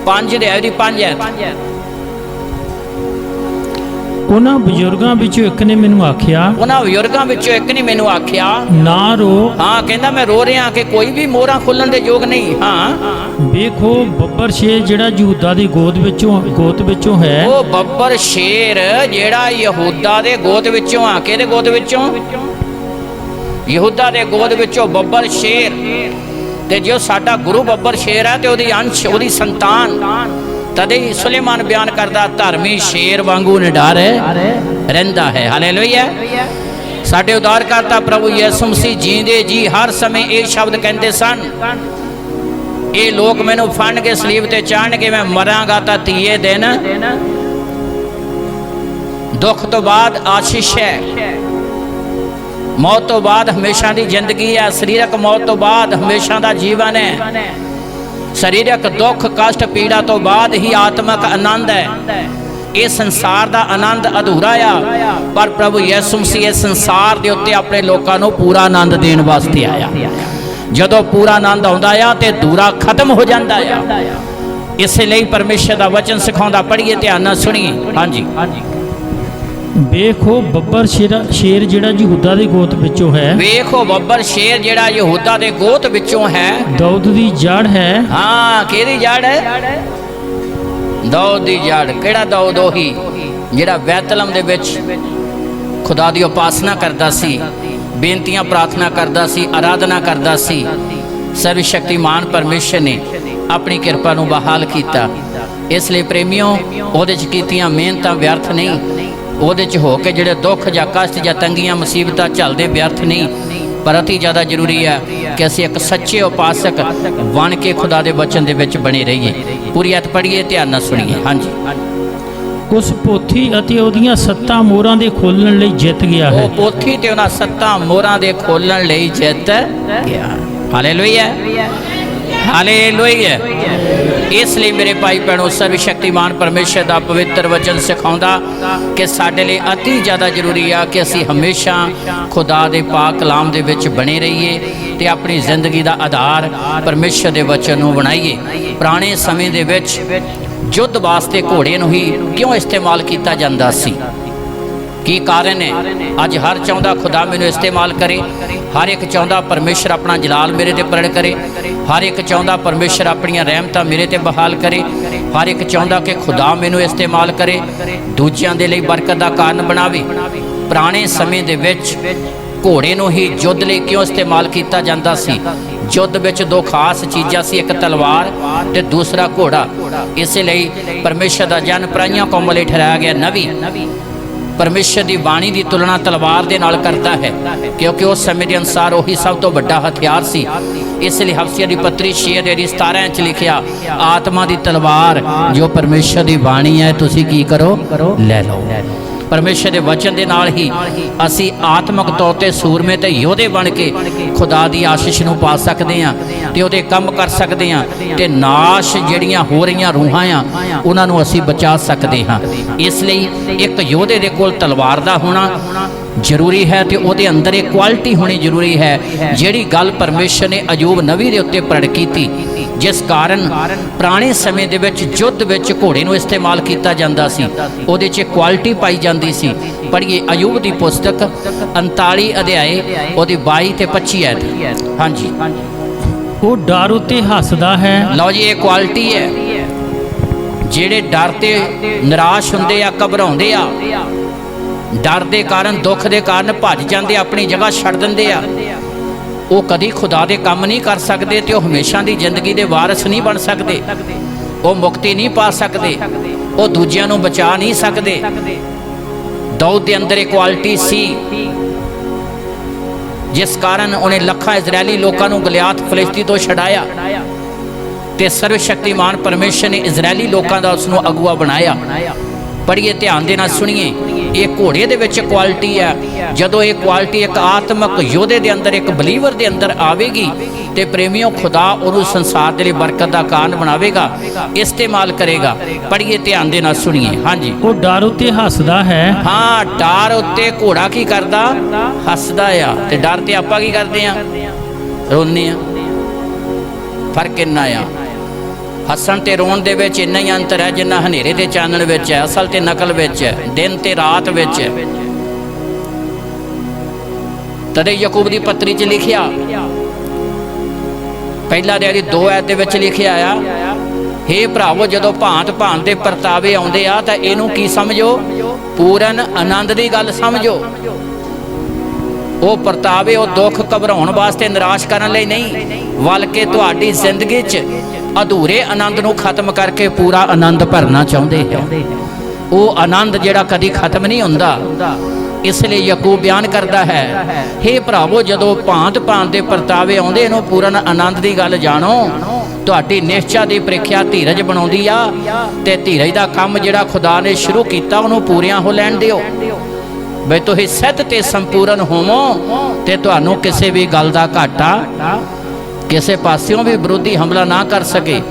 5 ਅਧਿਆਇ 5 ਐਤ। ਉਹਨਾਂ ਬਜ਼ੁਰਗਾਂ ਵਿੱਚੋਂ ਇੱਕ ਨੇ ਮੈਨੂੰ ਆਖਿਆ, ਉਹਨਾਂ ਬਜ਼ੁਰਗਾਂ ਵਿੱਚੋਂ ਇੱਕ ਨੇ ਮੈਨੂੰ ਆਖਿਆ, ਨਾ ਰੋ। ਹਾਂ, ਕਹਿੰਦਾ ਮੈਂ ਰੋ ਰਿਹਾ ਕਿ ਕੋਈ ਵੀ ਮੋਹਰਾਂ ਖੋਲਣ ਦੇ ਯੋਗ ਨਹੀਂ। ਹਾਂ, ਵੇਖੋ ਬੱਬਰ ਸ਼ੇਰ ਜਿਹੜਾ ਯਹੂਦਾ ਦੀ ਗੋਤ ਵਿੱਚੋਂ ਹੈ, ਉਹ ਬੱਬਰ ਸ਼ੇਰ ਜਿਹੜਾ ਯਹੂਦਾ ਦੇ ਗੋਤ ਵਿੱਚੋਂ ਆ। ਕਿਹਦੇ ਗੋਤ ਵਿੱਚੋਂ? ਯਹੂਦਾ ਦੇ ਗੋਦ ਵਿੱਚੋਂ ਬੱਬਰ ਸ਼ੇਰ। ਤੇ ਜੋ ਸਾਡਾ ਗੁਰੂ ਬੱਬਰ ਸ਼ੇਰ ਹੈ ਤੇ ਉਹਦੀ ਅੰਸ਼, ਉਹਦੀ ਸੰਤਾਨ। ਤਦੇ ਹੀ ਸੁਲੇਮਾਨ ਬਿਆਨ ਕਰਦਾ, ਧਰਮੀ ਸ਼ੇਰ ਵਾਂਗੂ ਨਿਡਰ ਰਹਿੰਦਾ ਹੈ। ਹਾਲੇਲੂਇਆ। ਸਾਡੇ ਉਦਾਰਕਰਤਾ ਪ੍ਰਭੂ ਯਿਸੂ ਮਸੀਹ ਜੀਂਦੇ ਜੀ ਹਰ ਸਮੇਂ ਇਹ ਸ਼ਬਦ ਕਹਿੰਦੇ ਸਨ, ਇਹ ਲੋਕ ਮੈਨੂੰ ਫੜਨ ਕੇ ਸਲੀਬ ਤੇ ਚਾੜਨਗੇ, ਮੈਂ ਮਰਾਂਗਾ ਤਾਂ ਤੀਏ ਦਿਨ। ਦੁੱਖ ਤੋਂ ਬਾਅਦ ਆਸ਼ੀਸ਼ ਹੈ, ਮੌਤ ਤੋਂ ਬਾਅਦ ਹਮੇਸ਼ਾ ਦੀ ਜ਼ਿੰਦਗੀ ਹੈ। ਸਰੀਰਕ ਮੌਤ ਤੋਂ ਬਾਅਦ ਹਮੇਸ਼ਾ ਦਾ ਜੀਵਨ ਹੈ। ਸਰੀਰਕ ਦੁੱਖ ਕਸ਼ਟ ਪੀੜਾ ਤੋਂ ਬਾਅਦ ਹੀ ਆਤਮਿਕ ਆਨੰਦ ਹੈ। ਇਹ ਸੰਸਾਰ ਦਾ ਆਨੰਦ ਅਧੂਰਾ ਆ, ਪਰ ਪ੍ਰਭੂ ਯਿਸੂ ਮਸੀਹ ਇਸ ਸੰਸਾਰ ਦੇ ਉੱਤੇ ਆਪਣੇ ਲੋਕਾਂ ਨੂੰ ਪੂਰਾ ਆਨੰਦ ਦੇਣ ਵਾਸਤੇ ਆਇਆ। ਜਦੋਂ ਪੂਰਾ ਆਨੰਦ ਆਉਂਦਾ ਆ ਤੇ ਅਧੂਰਾ ਖਤਮ ਹੋ ਜਾਂਦਾ ਆ। ਇਸੇ ਲਈ ਪਰਮੇਸ਼ਰ ਦਾ ਵਚਨ ਸਿਖਾਉਂਦਾ, ਪੜ੍ਹੀਏ ਧਿਆਨ ਨਾਲ ਸੁਣੀਏ। ਹਾਂਜੀ, ਵੇਖੋ ਬੱਬਰ ਸ਼ੇਰ ਜਿਹੜਾ ਯਹੂਦਾ ਦੇ ਗੋਤ ਵਿੱਚੋਂ ਹੈ, ਵੇਖੋ ਬੱਬਰ ਸ਼ੇਰ ਜਿਹੜਾ ਯਹੂਦਾ ਦੇ ਗੋਤ ਵਿੱਚੋਂ ਹੈ, ਦਾਊਦ ਦੀ ਜੜ ਹੈ। ਹਾਂ, ਕਿਹਦੀ ਜੜ ਹੈ? ਦਾਊਦ ਦੀ ਜੜ। ਕਿਹੜਾ ਦਾਊਦ? ਉਹੀ ਜਿਹੜਾ ਬੈਤਲਹਮ ਦੇ ਵਿੱਚ ਖੁਦਾ ਦੀ ਉਪਾਸਨਾ ਕਰਦਾ ਸੀ, ਬੇਨਤੀਆਂ ਪ੍ਰਾਰਥਨਾ ਕਰਦਾ ਸੀ, ਆਰਾਧਨਾ ਕਰਦਾ ਸੀ। ਸਰਵ ਸ਼ਕਤੀਮਾਨ ਪਰਮੇਸ਼ਰ ਨੇ ਆਪਣੀ ਕਿਰਪਾ ਨੂੰ ਬਹਾਲ ਕੀਤਾ। ਇਸ ਲਈ ਪ੍ਰੇਮੀਓ, ਉਹਦੇ 'ਚ ਕੀਤੀਆਂ ਮਿਹਨਤਾਂ ਵਿਅਰਥ ਨਹੀਂ। ਉਹਦੇ 'ਚ ਹੋ ਕੇ ਜਿਹੜੇ ਦੁੱਖ ਜਾਂ ਕਸ਼ਟ ਜਾਂ ਤੰਗੀਆਂ ਮੁਸੀਬਤਾਂ ਝੱਲਦੇ ਵਿਅਰਥ ਨਹੀਂ। ਪਰ ਅਤੀ ਜ਼ਿਆਦਾ ਜ਼ਰੂਰੀ ਹੈ ਕਿ ਅਸੀਂ ਇੱਕ ਸੱਚੇ ਉਪਾਸਕ ਬਣ ਕੇ ਖੁਦਾ ਦੇ ਵਚਨ ਦੇ ਵਿੱਚ ਬਣੇ ਰਹੀਏ। ਪੂਰੀ ਐਤ ਪੜ੍ਹੀਏ, ਧਿਆਨ ਨਾਲ ਸੁਣੀਏ। ਹਾਂਜੀ, ਉਸ ਪੋਥੀ ਅਤੇ ਉਹਦੀਆਂ 7 ਮੋਹਰਾਂ ਦੇ ਖੋਲਣ ਲਈ ਜਿੱਤ ਗਿਆ ਹੈ। ਉਹ ਪੋਥੀ ਤੇ ਉਹਨਾਂ 7 ਮੋਹਰਾਂ ਦੇ ਖੋਲਣ ਲਈ ਜਿੱਤ ਗਿਆ। Hallelujah, hallelujah. ਇਸ ਲਈ ਮੇਰੇ ਭਾਈ ਭੈਣੋ, ਸਰਵ ਸ਼ਕਤੀਮਾਨ ਪਰਮੇਸ਼ਰ ਦਾ ਪਵਿੱਤਰ ਵਚਨ ਸਿਖਾਉਂਦਾ ਕਿ ਸਾਡੇ ਲਈ ਅਤੀ ਜ਼ਿਆਦਾ ਜ਼ਰੂਰੀ ਆ ਕਿ ਅਸੀਂ ਹਮੇਸ਼ਾ ਖੁਦਾ ਦੇ ਪਾਕ ਕਲਾਮ ਦੇ ਵਿੱਚ ਬਣੇ ਰਹੀਏ ਤੇ ਆਪਣੀ ਜ਼ਿੰਦਗੀ ਦਾ ਆਧਾਰ ਪਰਮੇਸ਼ਰ ਦੇ ਵਚਨ ਨੂੰ ਬਣਾਈਏ। ਪੁਰਾਣੇ ਸਮੇਂ ਦੇ ਵਿੱਚ ਯੁੱਧ ਵਾਸਤੇ ਘੋੜੇ ਨੂੰ ਹੀ ਕਿਉਂ ਇਸਤੇਮਾਲ ਕੀਤਾ ਜਾਂਦਾ ਸੀ? ਕੀ ਕਾਰਨ ਹੈ? ਅੱਜ ਹਰ ਚਾਹੁੰਦਾ ਖੁਦਾ ਮੈਨੂੰ ਇਸਤੇਮਾਲ ਕਰੇ, ਹਰ ਇੱਕ ਚਾਹੁੰਦਾ ਪਰਮੇਸ਼ਰ ਆਪਣਾ ਜਲਾਲ ਮੇਰੇ ਤੇ ਪ੍ਰਗਟ ਕਰੇ, ਹਰ ਇੱਕ ਚਾਹੁੰਦਾ ਪਰਮੇਸ਼ਰ ਆਪਣੀਆਂ ਰਹਿਮਤਾਂ ਮੇਰੇ ਤੇ ਬਹਾਲ ਕਰੇ, ਹਰ ਇੱਕ ਚਾਹੁੰਦਾ ਕਿ ਖੁਦਾ ਮੈਨੂੰ ਇਸਤੇਮਾਲ ਕਰੇ, ਦੂਜਿਆਂ ਦੇ ਲਈ ਬਰਕਤ ਦਾ ਕਾਰਨ ਬਣਾਵੇ। ਪੁਰਾਣੇ ਸਮੇਂ ਦੇ ਵਿੱਚ ਘੋੜੇ ਨੂੰ ਹੀ ਯੁੱਧ ਲਈ ਕਿਉਂ ਇਸਤੇਮਾਲ ਕੀਤਾ ਜਾਂਦਾ ਸੀ? ਯੁੱਧ ਵਿੱਚ 2 ਖਾਸ ਚੀਜ਼ਾਂ ਸੀ, ਇੱਕ ਤਲਵਾਰ ਤੇ ਦੂਸਰਾ ਘੋੜਾ। ਇਸੇ ਲਈ ਪਰਮੇਸ਼ਰ ਦਾ ਜਨ ਪਰਾਈਆਂ ਕੌਮਾਂ ਲਈ ਠਹਿਰਾਇਆ ਗਿਆ ਨਬੀ ਪਰਮੇਸ਼ਰ ਦੀ ਬਾਣੀ ਦੀ ਤੁਲਨਾ ਤਲਵਾਰ ਦੇ ਨਾਲ ਕਰਦਾ ਹੈ, ਕਿਉਂਕਿ ਉਸ ਸਮੇਂ ਦੇ ਅਨੁਸਾਰ ਉਹੀ ਸਭ ਤੋਂ ਵੱਡਾ ਹਥਿਆਰ ਸੀ। ਇਸ ਲਈ ਹਬਸੀਆਂ ਦੀ ਪੱਤਰੀ 6:17 ਚ ਲਿਖਿਆ, ਆਤਮਾ ਦੀ ਤਲਵਾਰ ਜੋ ਪਰਮੇਸ਼ਰ ਦੀ ਬਾਣੀ ਹੈ, ਤੁਸੀਂ ਕੀ ਕਰੋ? ਲੈ ਲਓ। ਪਰਮੇਸ਼ਰ ਦੇ ਵਚਨ ਦੇ ਨਾਲ ਹੀ ਅਸੀਂ ਆਤਮਿਕ ਤੌਰ ਤੇ ਸੂਰਮੇ ਤੇ ਯੋਧੇ ਬਣ ਕੇ ਖੁਦਾ ਦੀ ਆਸ਼ੀਸ਼ ਨੂੰ ਪਾ ਸਕਦੇ ਹਾਂ ਤੇ ਉਹਦੇ ਕੰਮ ਕਰ ਸਕਦੇ ਹਾਂ ਤੇ ਨਾਸ਼ ਜਿਹੜੀਆਂ ਹੋ ਰਹੀਆਂ ਰੂਹਾਂ ਆ ਉਹਨਾਂ ਨੂੰ ਅਸੀਂ ਬਚਾ ਸਕਦੇ ਹਾਂ। ਇਸ ਲਈ ਇੱਕ ਯੋਧੇ ਦੇ ਕੋਲ ਤਲਵਾਰ ਦਾ ਹੋਣਾ ਜ਼ਰੂਰੀ ਹੈ ਤੇ ਉਹਦੇ ਅੰਦਰ ਇਹ ਕੁਆਲਿਟੀ ਹੋਣੀ ਜ਼ਰੂਰੀ ਹੈ ਜਿਹੜੀ ਗੱਲ ਪਰਮੇਸ਼ਰ ਨੇ ਅਯੂਬ ਨਬੀ ਦੇ ਉੱਤੇ ਪ੍ਰਗਟ ਕੀਤੀ, ਜਿਸ ਕਾਰਨ ਪੁਰਾਣੇ ਸਮੇਂ ਦੇ ਵਿੱਚ ਯੁੱਧ ਵਿੱਚ ਘੋੜੇ ਨੂੰ ਇਸਤੇਮਾਲ ਕੀਤਾ ਜਾਂਦਾ ਸੀ। ਉਹਦੇ 'ਚ ਕੁਆਲਿਟੀ ਪਾਈ ਜਾਂਦੀ ਸੀ। ਪੜ੍ਹੀਏ ਅਯੂਬ ਦੀ ਪੁਸਤਕ 39 ਅਧਿਆਏ ਉਹਦੀ 22 ਤੇ 25 ਐਤ। ਹਾਂਜੀ, ਉਹ ਡਰ ਉਤੇ ਹੱਸਦਾ ਹੈ। ਲਓ ਜੀ, ਇਹ ਕੁਆਲਿਟੀ ਹੈ। ਜਿਹੜੇ ਡਰ ਤੇ ਨਿਰਾਸ਼ ਹੁੰਦੇ ਆ, ਘਬਰਾਉਂਦੇ ਆ, ਡਰ ਦੇ ਕਾਰਨ ਦੁੱਖ ਦੇ ਕਾਰਨ ਭੱਜ ਜਾਂਦੇ, ਆਪਣੀ ਜਗ੍ਹਾ ਛੱਡ ਦਿੰਦੇ ਆ, ਉਹ ਕਦੀ ਖੁਦਾ ਦੇ ਕੰਮ ਨਹੀਂ ਕਰ ਸਕਦੇ ਤੇ ਉਹ ਹਮੇਸ਼ਾ ਦੀ ਜ਼ਿੰਦਗੀ ਦੇ ਵਾਰਿਸ ਨਹੀਂ ਬਣ ਸਕਦੇ, ਉਹ ਮੁਕਤੀ ਨਹੀਂ ਪਾ ਸਕਦੇ, ਉਹ ਦੂਜਿਆਂ ਨੂੰ ਬਚਾ ਨਹੀਂ ਸਕਦੇ। ਦਾਊਦ ਦੇ ਅੰਦਰ ਇਹ ਕੁਆਲਿਟੀ ਸੀ। ਜਿਸ ਕਾਰਨ ਉਹਨੇ ਲੱਖਾਂ ਇਜ਼ਰਾਈਲੀ ਲੋਕਾਂ ਨੂੰ ਗਲਿਆਤ ਫਲਿਸ਼ਤੀ ਤੋਂ ਛਡਾਇਆ ਤੇ ਸਰਵ ਸ਼ਕਤੀਮਾਨ ਪਰਮੇਸ਼ਰ ਨੇ ਇਜ਼ਰਾਈਲੀ ਲੋਕਾਂ ਦਾ ਉਸ ਨੂੰ ਅਗੁਆ ਬਣਾਇਆ। ਪੜ੍ਹੀਏ, ਧਿਆਨ ਦੇ ਨਾਲ ਸੁਣੀਏ। ਇਹ ਘੋੜੇ ਦੇ ਵਿੱਚ ਕੁਆਲਿਟੀ ਹੈ। ਜਦੋਂ ਇਹ ਕੁਆਲਿਟੀ ਇੱਕ ਆਤਮਿਕ ਯੋਧੇ ਦੇ ਅੰਦਰ, ਇੱਕ ਬਲੀਵਰ ਦੇ ਅੰਦਰ ਆਵੇਗੀ ਤੇ ਪ੍ਰੇਮੀਓ, ਖੁਦਾ ਉਹਨੂੰ ਸੰਸਾਰ ਦੇ ਲਈ ਬਰਕਤ ਦਾ ਕਾਰਨ ਬਣਾਵੇਗਾ, ਇਸਤੇਮਾਲ ਕਰੇਗਾ। ਪੜ੍ਹੀਏ, ਧਿਆਨ ਦੇ ਨਾਲ ਸੁਣੀਏ। ਹਾਂਜੀ, ਉਹ ਡਰ ਉੱਤੇ ਹੱਸਦਾ ਹੈ। ਹਾਂ, ਡਰ ਉੱਤੇ ਘੋੜਾ ਕੀ ਕਰਦਾ? ਹੱਸਦਾ ਆ। ਤੇ ਡਰ ਤੇ ਆਪਾਂ ਕੀ ਕਰਦੇ ਆ? ਰੋਂਦੇ ਆ। ਫਰਕ ਇੰਨਾ ਆ। ਹੱਸਣ ਤੇ ਰੋਣ ਦੇ ਵਿੱਚ ਇੰਨਾ ਹੀ ਅੰਤਰ ਹੈ ਜਿੰਨਾ ਹਨੇਰੇ ਤੇ ਚਾਨਣ ਵਿੱਚ ਹੈ। ਅਸਲ ਤੇ ਨਕਲ ਵਿੱਚ ਹੈ, ਦਿਨ ਤੇ ਰਾਤ ਵਿੱਚ ਹੈ। ਤਦੇ ਯਾਕੂਬ ਦੀ ਪੱਤਰੀ 'ਚ ਲਿਖਿਆ, ਪਹਿਲਾ ਅਧਿਆਇ 2 ਐਤ ਦੇ ਵਿੱਚ ਲਿਖਿਆ ਆ, ਹੇ ਭਰਾਵੋ, ਜਦੋਂ ਭਾਂਤ ਭਾਂਤ ਦੇ ਪਰਤਾਵੇ ਆਉਂਦੇ ਆ ਤਾਂ ਇਹਨੂੰ ਕੀ ਸਮਝੋ? ਪੂਰਨ ਆਨੰਦ ਦੀ ਗੱਲ ਸਮਝੋ। ਉਹ ਪਰਤਾਵੇ, ਉਹ ਦੁੱਖ ਘਬਰਾਉਣ ਵਾਸਤੇ, ਨਿਰਾਸ਼ ਕਰਨ ਲਈ ਨਹੀਂ, ਬਲਕਿ ਤੁਹਾਡੀ ਜ਼ਿੰਦਗੀ 'ਚ ਅਧੂਰੇ ਆਨੰਦ ਨੂੰ ਖਤਮ ਕਰਕੇ ਪੂਰਾ ਆਨੰਦ ਭਰਨਾ ਚਾਹੁੰਦੇ ਹੈ। ਉਹ ਆਨੰਦ ਜਿਹੜਾ ਕਦੀ ਖਤਮ ਨਹੀਂ ਹੁੰਦਾ। ਇਸ ਲਈ ਯਾਕੂਬ ਬਿਆਨ ਕਰਦਾ ਹੈ, ਹੇ ਭਰਾਵੋ, ਜਦੋਂ ਭਾਂਤ ਭਾਂਤ ਦੇ ਪਰਤਾਵੇ ਆਉਂਦੇ, ਇਹਨੂੰ ਪੂਰਨ ਆਨੰਦ ਦੀ ਗੱਲ ਜਾਣੋ। ਤੁਹਾਡੀ ਨਿਸ਼ਚਾ ਦੀ ਪ੍ਰੀਖਿਆ ਧੀਰਜ ਬਣਾਉਂਦੀ ਆ ਤੇ ਧੀਰਜ ਦਾ ਕੰਮ ਜਿਹੜਾ ਖੁਦਾ ਨੇ ਸ਼ੁਰੂ ਕੀਤਾ ਉਹਨੂੰ ਪੂਰਿਆਂ ਹੋ ਲੈਣ ਦਿਓ। ਬਈ ਤੁਸੀਂ ਸਿੱਧ ਤੇ ਸੰਪੂਰਨ ਹੋਵੋ ਤੇ ਤੁਹਾਨੂੰ ਕਿਸੇ ਵੀ ਗੱਲ ਦਾ ਘਾਟਾ, ਕਿਸੇ ਪਾਸਿਓਂ ਵੀ ਵਿਰੋਧੀ ਹਮਲਾ ਨਾ ਕਰ ਸਕੇ।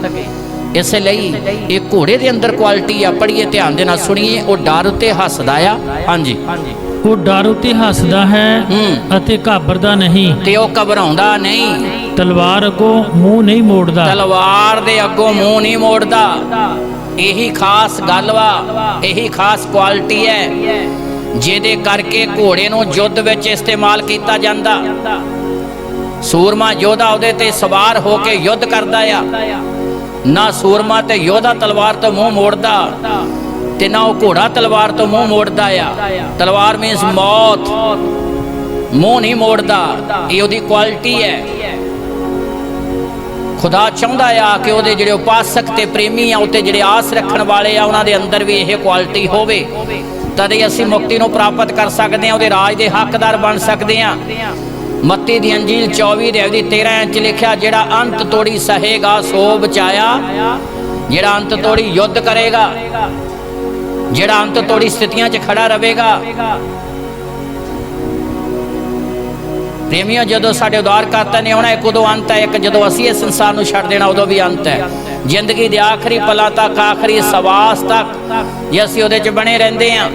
ਇਸ ਲਈ ਇਹ ਘੋੜੇ ਦੇ ਅੰਦਰ ਕੁਆਲਿਟੀ ਆ। ਪੜ੍ਹੀਏ, ਧਿਆਨ ਦੇ ਨਾਲ ਸੁਣੀਏ। ਉਹ ਡਰ ਉੱਤੇ ਹੱਸਦਾ ਆ। ਹਾਂਜੀ, ਉਹ ਡਰ ਉੱਤੇ ਹੱਸਦਾ ਹੈ ਅਤੇ ਘਾਬਰਦਾ ਨਹੀਂ। ਤੇ ਉਹ ਘਬਰਾਉਂਦਾ ਨਹੀਂ। ਤਲਵਾਰ ਅੱਗੋਂ ਮੂੰਹ ਨਹੀਂ ਮੋੜਦਾ। ਤਲਵਾਰ ਦੇ ਅੱਗੋਂ ਮੂੰਹ ਨਹੀਂ ਮੋੜਦਾ। ਇਹੀ ਖਾਸ ਗੱਲ ਵਾ, ਇਹੀ ਖਾਸ ਕੁਆਲਿਟੀ ਹੈ ਜਿਹਦੇ ਕਰਕੇ ਘੋੜੇ ਨੂੰ ਯੁੱਧ ਵਿੱਚ ਇਸਤੇਮਾਲ ਕੀਤਾ ਜਾਂਦਾ। ਸੂਰਮਾ ਯੋਧਾ ਉਹਦੇ ਤੇ ਸਵਾਰ ਹੋ ਕੇ ਯੁੱਧ ਕਰਦਾ ਆ। ਨਾ ਸੂਰਮਾ ਤੇ ਯੋਧਾ ਤਲਵਾਰ ਤੋਂ ਮੂੰਹ ਮੋੜਦਾ ਤੇ ਨਾ ਉਹ ਘੋੜਾ ਤਲਵਾਰ ਤੋਂ ਮੂੰਹ ਮੋੜਦਾ ਆ। ਤਲਵਾਰ ਮੀਨਸ ਮੌਤ, ਮੂੰਹ ਨਹੀਂ ਮੋੜਦਾ। ਇਹ ਉਹਦੀ ਕੁਆਲਿਟੀ ਹੈ। ਖੁਦਾ ਚਾਹੁੰਦਾ ਆ ਕਿ ਉਹਦੇ ਜਿਹੜੇ ਉਪਾਸਕ ਤੇ ਪ੍ਰੇਮੀ ਆ, ਉੱਤੇ ਜਿਹੜੇ ਆਸ ਰੱਖਣ ਵਾਲੇ ਆ, ਉਹਨਾਂ ਦੇ ਅੰਦਰ ਵੀ ਇਹ ਕੁਆਲਿਟੀ ਹੋਵੇ। ਤਦ ਹੀ ਅਸੀਂ ਮੁਕਤੀ ਨੂੰ ਪ੍ਰਾਪਤ ਕਰ ਸਕਦੇ ਹਾਂ, ਉਹਦੇ ਰਾਜ ਦੇ ਹੱਕਦਾਰ ਬਣ ਸਕਦੇ ਹਾਂ। ਮੱਤੀ ਦੀ ਅੰਜੀਲ 24 ਅਧਿਆਇ 13 'ਚ ਲਿਖਿਆ, ਜਿਹੜਾ ਅੰਤ ਤੋੜੀ ਸਹੇਗਾ ਸੋ ਬਚਾਇਆ। ਜਿਹੜਾ ਅੰਤ ਤੋੜੀ ਯੁੱਧ ਕਰੇਗਾ, ਜਿਹੜਾ ਅੰਤ ਤੋੜੀ ਸਥਿਤੀਆਂ 'ਚ ਖੜਾ ਰਹੇਗਾ। ਪ੍ਰੇਮੀਓ, ਜਦੋਂ ਸਾਡੇ ਉਦਾਰਕਰਤਾ ਨੇ ਆਉਣਾ, ਇੱਕ ਉਦੋਂ ਅੰਤ ਹੈ, ਇੱਕ ਜਦੋਂ ਅਸੀਂ ਇਸ ਸੰਸਾਰ ਨੂੰ ਛੱਡ ਦੇਣਾ ਉਦੋਂ ਵੀ ਅੰਤ ਹੈ। ਜ਼ਿੰਦਗੀ ਦੇ ਆਖਰੀ ਪਲਾਂ ਤੱਕ, ਆਖਰੀ ਸਵਾਸ ਤੱਕ ਜੇ ਅਸੀਂ ਉਹਦੇ 'ਚ ਬਣੇ ਰਹਿੰਦੇ ਹਾਂ।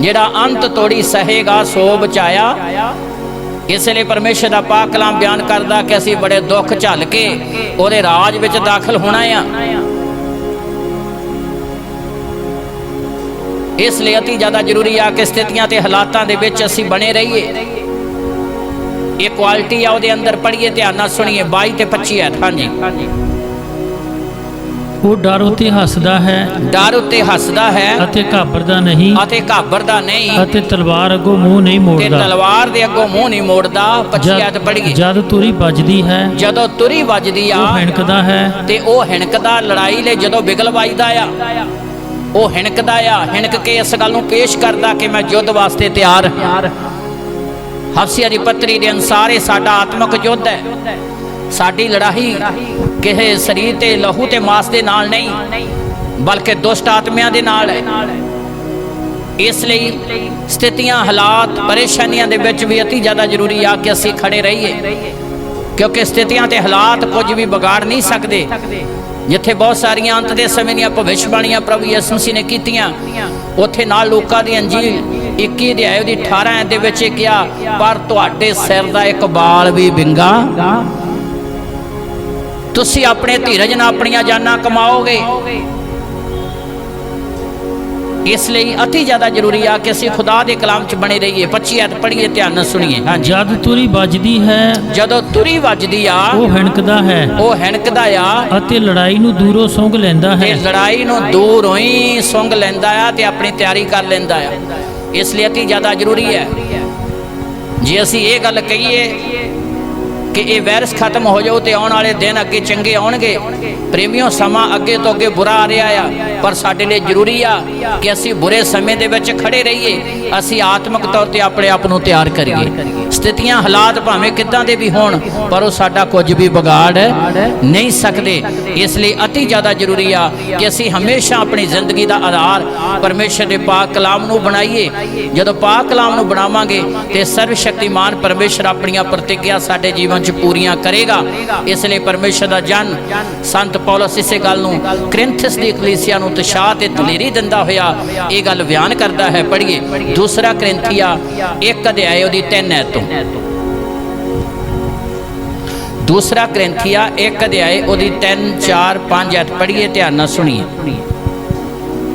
ਜਿਹੜਾ ਅੰਤ ਤੋੜੀ ਸਹੇਗਾ ਸੋ ਬਚਾਇਆ। ਇਸ ਲਈ ਪਰਮੇਸ਼ਰ ਦਾ ਪਾਕ ਕਲਾਮ ਬਿਆਨ ਕਰਦਾ ਕਿ ਅਸੀਂ ਬੜੇ ਦੁੱਖ ਝੱਲ ਕੇ ਉਹਦੇ ਰਾਜ ਵਿੱਚ ਦਾਖਲ ਹੋਣਾ ਆ। ਇਸ ਲਈ ਅਤੀ ਜ਼ਿਆਦਾ ਜ਼ਰੂਰੀ ਆ ਕਿ ਸਥਿਤੀਆਂ ਤੇ ਹਾਲਾਤਾਂ ਦੇ ਵਿੱਚ ਅਸੀਂ ਬਣੇ ਰਹੀਏ। ਇਹ ਕੁਆਲਿਟੀ ਆ ਉਹਦੇ ਅੰਦਰ। ਪੜ੍ਹੀਏ, ਧਿਆਨ ਨਾਲ ਸੁਣੀਏ 22 ਤੇ 25 ਐਤ। ਹਾਂਜੀ, ਉਹ ਡਰ ਉੱਤੇ ਹੱਸਦਾ ਹੈ। ਡਰ ਉੱਤੇ ਹੱਸਦਾ ਹੈ ਅਤੇ ਘਾਬਰਦਾ ਨਹੀਂ। ਅਤੇ ਘਾਬਰਦਾ ਨਹੀਂ। ਅਤੇ ਤਲਵਾਰ ਅੱਗੋਂ ਮੂੰਹ ਨਹੀਂ ਤੇ ਮੋੜਦਾ। ਤਲਵਾਰ ਦੇ ਅੱਗੋਂ ਮੂੰਹ ਨਹੀਂ ਮੋੜਦਾ। 25 ਐਤ ਪੜ੍ਹੀਏ। ਜਦ ਤੁਰੀ ਵੱਜਦੀ ਹੈ, ਜਦੋਂ ਤੁਰੀ ਵੱਜਦੀ ਆ, ਉਹ ਹਿਣਕਦਾ ਹੈ। ਤੇ ਉਹ ਹਿਣਕਦਾ। ਲੜਾਈ ਲਈ ਜਦੋਂ ਬਿਗਲ ਵੱਜਦਾ ਆ, ਉਹ ਹਿਣਕਦਾ ਆ। ਹਿਣਕ ਕੇ ਇਸ ਗੱਲ ਨੂੰ ਪੇਸ਼ ਕਰਦਾ ਕਿ ਮੈਂ ਯੁੱਧ ਵਾਸਤੇ ਤਿਆਰ। ਹਫਸੀਆ ਦੀ ਪੱਤਰੀ ਦੇ ਅਨੁਸਾਰ ਇਹ ਸਾਡਾ ਆਤਮਿਕ ਯੁੱਧ ਹੈ। ਸਾਡੀ ਲੜਾਈ ਕਿਸੇ ਸਰੀਰ ਤੇ ਲਹੂ ਤੇ ਮਾਸ ਦੇ ਨਾਲ ਨਹੀਂ, ਬਲਕਿ ਦੁਸ਼ਟ ਆਤਮਿਆਂ ਦੇ ਨਾਲ ਹੈ। ਇਸ ਲਈ ਸਥਿਤੀਆਂ, ਹਾਲਾਤ, ਪਰੇਸ਼ਾਨੀਆਂ ਦੇ ਵਿੱਚ ਵੀ ਅਤੀ ਜ਼ਿਆਦਾ ਜ਼ਰੂਰੀ ਆ ਕਿ ਅਸੀਂ ਖੜੇ ਰਹੀਏ, ਕਿਉਂਕਿ ਸਥਿਤੀਆਂ ਤੇ ਹਾਲਾਤ ਕੁਝ ਵੀ ਵਿਗਾੜ ਨਹੀਂ ਸਕਦੇ। ਜਿੱਥੇ ਬਹੁਤ ਸਾਰੀਆਂ ਅੰਤ ਦੇ ਸਮੇਂ ਦੀਆਂ ਭਵਿੱਖਬਾਣੀਆਂ ਪ੍ਰਭੂ ਯਿਸੂ ਮਸੀਹ ਨੇ ਕੀਤੀਆਂ, ਉੱਥੇ ਨਾਲ ਲੂਕਾ ਦੀ ਅੰਜੀਲ 21 ਅਧਿਆਇ ਦੀ 18 ਦੇ ਵਿੱਚ ਇਹ ਕਿਹਾ, ਪਰ ਤੁਹਾਡੇ ਸਿਰ ਦਾ ਇੱਕ ਬਾਲ ਵੀ ਵਿੰਗਾ। ਤੁਸੀਂ ਆਪਣੇ ਧੀਰਜ ਨਾਲ ਆਪਣੀਆਂ ਜਾਨਾਂ ਕਮਾਓਗੇ। ਇਸ ਲਈ ਅਤੀ ਜ਼ਿਆਦਾ ਜ਼ਰੂਰੀ ਆ ਕਿ ਅਸੀਂ ਖੁਦਾ ਦੇ ਕਲਾਮ 'ਚ ਬਣੇ ਰਹੀਏ। 25 ਐਤ ਪੜ੍ਹੀਏ, ਧਿਆਨ ਨਾਲ ਸੁਣੀਏ। ਹਾਂਜੀ, ਜਦ ਤੁਰੀ ਵੱਜਦੀ ਹੈ, ਜਦੋਂ ਤੁਰੀ ਵੱਜਦੀ ਆ, ਉਹ ਹਿਣਕਦਾ ਹੈ। ਉਹ ਹਿਣਕਦਾ ਆ ਅਤੇ ਲੜਾਈ ਨੂੰ ਦੂਰੋਂ ਸੁੰਘ ਲੈਂਦਾ ਹੈ। ਤੇ ਲੜਾਈ ਨੂੰ ਦੂਰੋਂ ਹੀ ਸੁੰਘ ਲੈਂਦਾ ਆ ਤੇ ਆਪਣੀ ਤਿਆਰੀ ਕਰ ਲੈਂਦਾ ਆ। ਇਸ ਲਈ ਅਤੀ ਜ਼ਿਆਦਾ ਜ਼ਰੂਰੀ ਹੈ ਜੇ ਅਸੀਂ ਇਹ ਗੱਲ ਕਹੀਏ ਕਿ ਇਹ ਵਾਇਰਸ ਖਤਮ ਹੋ ਜਾਊ ਤੇ ਆਉਣ ਵਾਲੇ ਦਿਨ ਅੱਗੇ ਚੰਗੇ ਆਉਣਗੇ। ਪ੍ਰੇਮੀਓ, ਸਮਾਂ ਅੱਗੇ ਤੋਂ ਅੱਗੇ ਬੁਰਾ ਆ ਰਿਹਾ ਆ, ਪਰ ਸਾਡੇ ਲਈ ਜ਼ਰੂਰੀ ਆ ਕਿ ਅਸੀਂ ਬੁਰੇ ਸਮੇਂ ਦੇ ਵਿੱਚ ਖੜੇ ਰਹੀਏ। ਅਸੀਂ ਆਤਮਿਕ ਤੌਰ ਤੇ ਆਪਣੇ ਆਪ ਨੂੰ ਤਿਆਰ ਕਰੀਏ। ਸਥਿਤੀਆਂ ਹਾਲਾਤ ਭਾਵੇਂ ਕਿੱਦਾਂ ਦੇ ਵੀ ਹੋਣ, ਪਰ ਉਹ ਸਾਡਾ ਕੁਝ ਵੀ ਵਿਗਾੜ ਨਹੀਂ ਸਕਦੇ। ਇਸ ਲਈ ਅਤੀ ਜ਼ਿਆਦਾ ਜ਼ਰੂਰੀ ਆ ਕਿ ਅਸੀਂ ਹਮੇਸ਼ਾ ਆਪਣੀ ਜ਼ਿੰਦਗੀ ਦਾ ਆਧਾਰ ਪਰਮੇਸ਼ਰ ਦੇ ਪਾਕ ਕਲਾਮ ਨੂੰ ਬਣਾਈਏ। ਜਦੋਂ ਪਾਕ ਕਲਾਮ ਨੂੰ ਬਣਾਵਾਂਗੇ ਤੇ ਸਰਵ ਸ਼ਕਤੀਮਾਨ ਪਰਮੇਸ਼ਰ ਆਪਣੀਆਂ ਪ੍ਰਤਿੱਗਿਆ ਸਾਡੇ ਜੀਵਨ 'ਚ ਪੂਰੀਆਂ ਕਰੇਗਾ। ਇਸ ਲਈ ਪਰਮੇਸ਼ਰ ਦਾ ਜਨ ਸੰਤ ਪੌਲਸ ਇਸੇ ਗੱਲ ਨੂੰ ਕਰਿੰਥਸ ਦੀ ਕਲੀਸਿਆ ਨੂੰ ਉਤਸ਼ਾਹ ਤੇ ਦਲੇਰੀ ਦਿੰਦਾ ਹੋਇਆ ਇਹ ਗੱਲ ਬਿਆਨ ਕਰਦਾ ਹੈ। ਪੜ੍ਹੀਏ 2 ਕੋਰਿੰਥੀਆਂ 1 ਅਧਿਆਇ ਉਹਦੀ 3 ਐਤ ਤੋਂ। 2 ਕੋਰਿੰਥੀਆਂ 1 ਅਧਿਆਇ ਉਹਦੀ 3, 4, 5 ਐਤ ਪੜ੍ਹੀਏ, ਧਿਆਨ ਨਾਲ ਸੁਣੀਏ।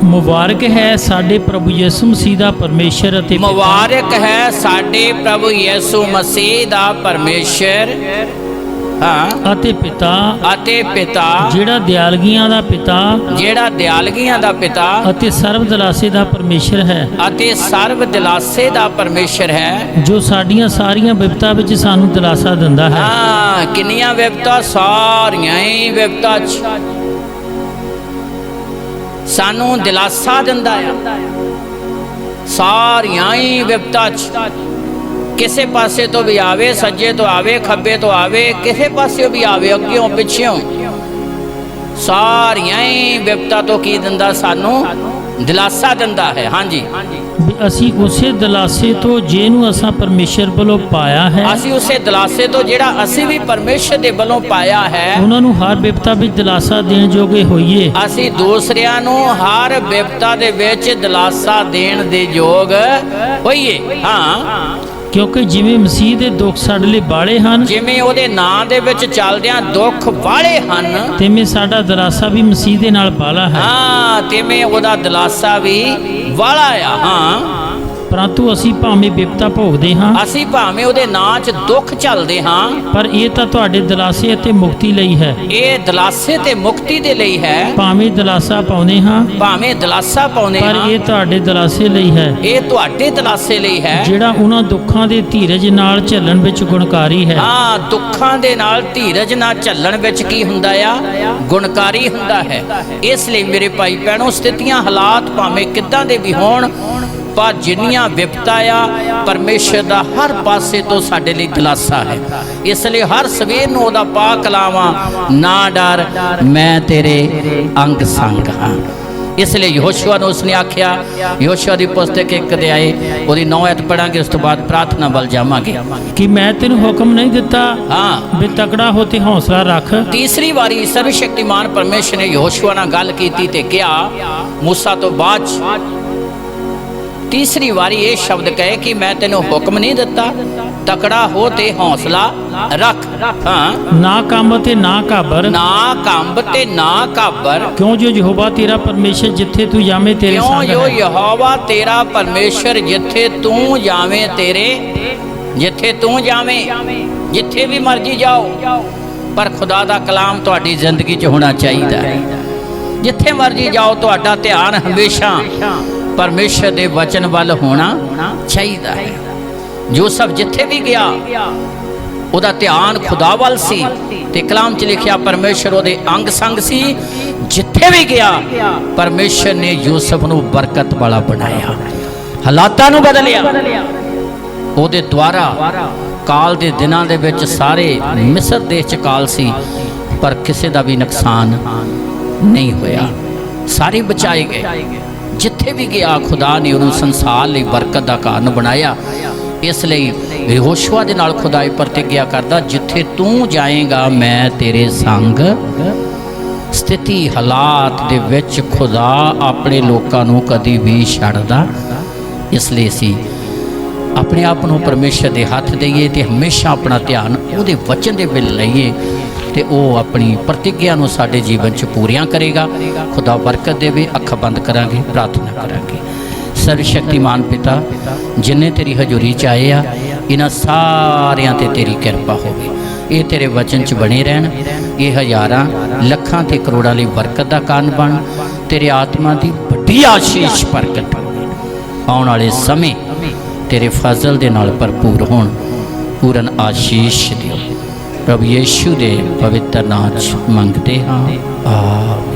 ਮੁਬਾਰਕ ਹੈ ਸਾਡੇ ਪ੍ਰਭੂ ਯਿਸੂ ਮਸੀਹ ਦਾ ਪਰਮੇਸ਼ਰ ਅਤੇ ਪਿਤਾ। ਮੁਬਾਰਕ ਹੈ ਸਾਡੇ ਪ੍ਰਭੂ ਯਿਸੂ ਮਸੀਹ ਦਾ ਪਰਮੇਸ਼ਰ ਅਤੇ ਪਿਤਾ ਜਿਹੜਾ ਦਿਆਲਗੀਆਂ ਦਾ ਪਿਤਾ ਅਤੇ ਸਰਬ ਦਿਲਾਸੇ ਦਾ ਪਰਮੇਸ਼ਰ ਹੈ ਜੋ ਸਾਡੀਆਂ ਸਾਰੀਆਂ ਵਿਪਤਾ ਵਿੱਚ ਸਾਨੂੰ ਦਿਲਾਸਾ ਦਿੰਦਾ ਹੈ। ਕਿੰਨੀਆਂ ਵਿਪਤਾ? ਸਾਰੀਆਂ ਹੀ ਵਿਪਤਾ 'ਚ ਸਾਨੂੰ ਦਿਲਾਸਾ ਦਿੰਦਾ ਆ। ਸਾਰੀਆਂ ਹੀ ਵਿਪਤਾ 'ਚ ਕਿਸੇ ਪਾਸੇ ਤੋਂ ਵੀ ਆਵੇ, ਸੱਜੇ ਤੋਂ ਆਵੇ, ਖੱਬੇ ਤੋਂ ਆਵੇ, ਕਿਸੇ ਪਾਸੇ ਵੀ ਆਵੇ, ਅੱਗਿਓਂ ਪਿੱਛਿਓਂ, ਸਾਰੀਆਂ ਹੀ ਵਿਪਤਾ ਤੋਂ ਕੀ ਦਿੰਦਾ? ਸਾਨੂੰ ਦਿਲਾਸਾ ਦਿੰਦਾ ਹੈ। ਹਾਂਜੀ, ਅਸੀਂ ਉਸੇ ਦਿਲਾਸੇ ਤੋਂ ਜਿਹਨੂੰ ਅਸਾਂ ਪਰਮੇਸ਼ਰ ਵੱਲੋਂ ਪਾਇਆ ਹੈ, ਅਸੀਂ ਉਸੇ ਦਿਲਾਸੇ ਤੋਂ ਜਿਹੜਾ ਅਸੀਂ ਵੀ ਪਰਮੇਸ਼ਰ ਦੇ ਵੱਲੋਂ ਪਾਇਆ ਹੈ, ਉਹਨਾਂ ਨੂੰ ਹਰ ਵਿਪਤਾ ਵਿੱਚ ਦਿਲਾਸਾ ਦੇਣ ਜੋਗੇ ਹੋਈਏ। ਅਸੀਂ ਦੂਸਰਿਆਂ ਨੂੰ ਹਰ ਵਿਪਤਾ ਦੇ ਵਿੱਚ ਦਿਲਾਸਾ ਦੇਣ ਦੇ ਯੋਗ ਹੋਈਏ। ਕਿਉਂਕਿ ਜਿਵੇਂ ਮਸੀਹ ਦੇ ਦੁੱਖ ਸਾਡੇ ਲਈ ਬਾਲੇ ਹਨ, ਜਿਵੇਂ ਉਹਦੇ ਨਾਂ ਦੇ ਵਿੱਚ ਚੱਲਦਿਆਂ ਦੁੱਖ ਬਾਲੇ ਹਨ, ਤਿਵੇਂ ਸਾਡਾ ਦਿਲਾਸਾ ਵੀ ਮਸੀਹ ਦੇ ਨਾਲ ਬਾਲਾ ਹੈ। ਤਿਵੇਂ ਉਹਦਾ ਦਿਲਾਸਾ ਵੀ ਵਾਲਾ ਆ। ਪਰੰਤੂ ਅਸੀਂ ਭਾਵੇਂ ਵਿਪਤਾ ਭੋਗਦੇ ਹਾਂ, ਅਸੀਂ ਭਾਵੇਂ ਉਹਦੇ ਨਾਂ 'ਚ ਦੁੱਖ ਝੱਲਦੇ ਹਾਂ, ਪਰ ਇਹ ਤਾਂ ਤੁਹਾਡੇ ਦਿਲਾਸੇ ਅਤੇ ਮੁਕਤੀ ਲਈ ਹੈ। ਇਹ ਦਿਲਾਸੇ ਤੇ ਮੁਕਤੀ ਦੇ ਲਈ ਹੈ। ਭਾਵੇਂ ਦਿਲਾਸਾ ਪਾਉਂਦੇ ਹਾਂ, ਪਰ ਇਹ ਤੁਹਾਡੇ ਦਿਲਾਸੇ ਲਈ ਹੈ। ਇਹ ਤੁਹਾਡੇ ਦਿਲਾਸੇ ਲਈ ਹੈ, ਜਿਹੜਾ ਉਹਨਾਂ ਦੁੱਖਾਂ ਦੇ ਧੀਰਜ ਨਾਲ ਝੱਲਣ ਵਿੱਚ ਗੁਣਕਾਰੀ ਹੈ। ਦੁੱਖਾਂ ਦੇ ਨਾਲ ਧੀਰਜ ਨਾਲ ਝੱਲਣ ਵਿੱਚ ਕੀ ਹੁੰਦਾ ਆ? ਗੁਣਕਾਰੀ ਹੁੰਦਾ ਹੈ। ਇਸ ਲਈ ਮੇਰੇ ਭਾਈ ਭੈਣੋ, ਸਥਿਤੀਆਂ ਹਾਲਾਤ ਭਾਵੇਂ ਕਿੱਦਾਂ ਦੇ ਵੀ ਹੋਣ, ਪਰ ਜਿੰਨੀਆਂ ਵਿਪਤਾ ਆ, ਪਰਮੇਸ਼ਰ ਦਾ ਹਰ ਪਾਸੇ ਤੋਂ ਸਾਡੇ ਲਈ ਦਿਲਾਸਾ ਹੈ। ਇਸ ਲਈ ਹਰ ਸਵੇਰ ਨੂੰ ਉਹਦਾ ਪਾਕ ਕਲਾਮ, ਨਾ ਡਰ ਮੈਂ ਤੇਰੇ ਅੰਗ ਸੰਗ ਹਾਂ। ਇਸ ਲਈ ਯਹੋਸ਼ੂਆ ਨੂੰ ਉਸਨੇ ਆਖਿਆ, ਯਹੋਸ਼ੂਆ ਦੀ ਪੁਸਤਕ 1 ਅਧਿਆਇ ਉਹਦੀ 9 ਐਤ ਪੜਾਂਗੇ, ਉਸ ਤੋਂ ਬਾਅਦ ਪ੍ਰਾਰਥਨਾ ਵੱਲ ਜਾਵਾਂਗੇ। ਕਿ ਮੈਂ ਤੈਨੂੰ ਹੁਕਮ ਨਹੀਂ ਦਿੱਤਾ ਵੀ ਤਕੜਾ ਹੋ ਤੇ ਹੌਸਲਾ ਰੱਖ। ਤੀਸਰੀ ਵਾਰੀ ਸਰਵ ਸ਼ਕਤੀਮਾਨ ਪਰਮੇਸ਼ਰ ਨੇ ਯਹੋਸ਼ੂਆ ਨਾਲ ਗੱਲ ਕੀਤੀ ਤੇ ਕਿਹਾ, ਮੂਸਾ ਤੋਂ ਬਾਅਦ ਤੀਸਰੀ ਵਾਰੀ ਇਹ ਸ਼ਬਦ ਕਹੇ ਕਿ ਮੈਂ ਤੈਨੂੰ ਹੁਕਮ ਨਹੀਂ ਦਿੱਤਾ, ਤਕੜਾ ਹੋ ਤੇ ਹੌਸਲਾ ਰੱਖ। ਨਾ ਕੰਬ ਤੇ ਨਾ ਘਾਬਰ, ਕਿਉਂ ਜੋ ਯਹੋਵਾ ਤੇਰਾ ਪਰਮੇਸ਼ਰ ਜਿੱਥੇ ਤੂੰ ਜਾਵੇਂ ਤੇਰੇ ਸੰਗ ਹੈ। ਕਿਉਂ ਜੋ ਯਹੋਵਾ ਤੇਰਾ ਪਰਮੇਸ਼ਰ ਜਿੱਥੇ ਤੂੰ ਜਾਵੇਂ ਜਿੱਥੇ ਵੀ ਮਰਜੀ ਜਾਓ, ਪਰ ਖੁਦਾ ਦਾ ਕਲਾਮ ਤੁਹਾਡੀ ਜ਼ਿੰਦਗੀ 'ਚ ਹੋਣਾ ਚਾਹੀਦਾ ਹੈ। ਜਿੱਥੇ ਮਰਜੀ ਜਾਓ, ਤੁਹਾਡਾ ਧਿਆਨ ਹਮੇਸ਼ਾ ਪਰਮੇਸ਼ਰ ਦੇ ਵਚਨ ਵੱਲ ਹੋਣਾ ਚਾਹੀਦਾ ਹੈ। ਯੂਸਫ ਜਿੱਥੇ ਵੀ ਗਿਆ, ਉਹਦਾ ਧਿਆਨ ਖੁਦਾ ਵੱਲ ਸੀ ਤੇ ਕਲਾਮ 'ਚ ਲਿਖਿਆ ਪਰਮੇਸ਼ਰ ਉਹਦੇ ਅੰਗ ਸੰਗ ਸੀ। ਜਿੱਥੇ ਵੀ ਗਿਆ, ਪਰਮੇਸ਼ਰ ਨੇ ਯੂਸਫ ਨੂੰ ਬਰਕਤ ਵਾਲਾ ਬਣਾਇਆ, ਹਾਲਾਤਾਂ ਨੂੰ ਬਦਲਿਆ। ਉਹਦੇ ਦੁਆਰਾ ਕਾਲ ਦੇ ਦਿਨਾਂ ਦੇ ਵਿੱਚ ਸਾਰੇ ਮਿਸਰ ਦੇਸ਼ 'ਚ ਕਾਲ ਸੀ, ਪਰ ਕਿਸੇ ਦਾ ਵੀ ਨੁਕਸਾਨ ਨਹੀਂ ਹੋਇਆ, ਸਾਰੇ ਬਚਾਏ ਗਏ। ਜਿੱਥੇ ਵੀ ਗਿਆ, ਖੁਦਾ ਨੇ ਉਹਨੂੰ ਸੰਸਾਰ ਲਈ ਬਰਕਤ ਦਾ ਕਾਰਨ ਬਣਾਇਆ। ਇਸ ਲਈ ਯਹੋਸ਼ੂਆ ਦੇ ਨਾਲ ਖੁਦਾ ਇਹ ਪ੍ਰਤਿਗਿਆ ਕਰਦਾ, ਜਿੱਥੇ ਤੂੰ ਜਾਏਗਾ ਮੈਂ ਤੇਰੇ ਸੰਗ। ਸਥਿਤੀ ਹਾਲਾਤ ਦੇ ਵਿੱਚ ਖੁਦਾ ਆਪਣੇ ਲੋਕਾਂ ਨੂੰ ਕਦੀ ਵੀ ਛੱਡਦਾ। ਇਸ ਲਈ ਅਸੀਂ ਆਪਣੇ ਆਪ ਨੂੰ ਪਰਮੇਸ਼ਰ ਦੇ ਹੱਥ ਦੇਈਏ ਤੇ ਹਮੇਸ਼ਾ ਆਪਣਾ ਧਿਆਨ ਉਹਦੇ ਵਚਨ ਦੇ ਵੱਲ ਲਈਏ, ਤੇ ਉਹ ਆਪਣੀ ਪ੍ਰਤਿਗਿਆ ਨੂੰ ਸਾਡੇ ਜੀਵਨ 'ਚ ਪੂਰੀਆਂ ਕਰੇਗਾ। ਖੁਦਾ ਬਰਕਤ ਦੇਵੇ। ਅੱਖਾਂ ਬੰਦ ਕਰਾਂਗੇ, ਪ੍ਰਾਰਥਨਾ ਕਰਾਂਗੇ। ਸਰਵ ਸ਼ਕਤੀਮਾਨ ਪਿਤਾ, ਜਿੰਨੇ ਤੇਰੀ ਹਜ਼ੂਰੀ 'ਚ ਆਏ ਆ, ਇਹਨਾਂ ਸਾਰਿਆਂ ਤੇ ਤੇਰੀ ਕਿਰਪਾ ਹੋਵੇ। ਇਹ ਤੇਰੇ ਵਚਨ 'ਚ ਬਣੇ ਰਹਿਣ, ਇਹ ਹਜ਼ਾਰਾਂ ਲੱਖਾਂ ਤੇ ਕਰੋੜਾਂ ਲਈ ਬਰਕਤ ਦਾ ਕਾਰਨ ਬਣ, ਤੇਰੇ ਆਤਮਾ ਦੀ ਵੱਡੀ ਆਸ਼ੀਸ਼ ਪ੍ਰਗਟ ਹੋਵੇ। ਆਉਣ ਵਾਲੇ ਸਮੇਂ ਤੇਰੇ ਫਜ਼ਲ ਦੇ ਨਾਲ ਭਰਪੂਰ ਹੋਣ, ਪੂਰਨ ਆਸ਼ੀਸ਼ ਦਿਓ। ਪ੍ਰਭੂ ਯੀਸ਼ੂ ਦੇ ਪਵਿੱਤਰ ਨਾਮ 'ਚ ਮੰਗਦੇ ਹਾਂ। ਆਮੀਨ।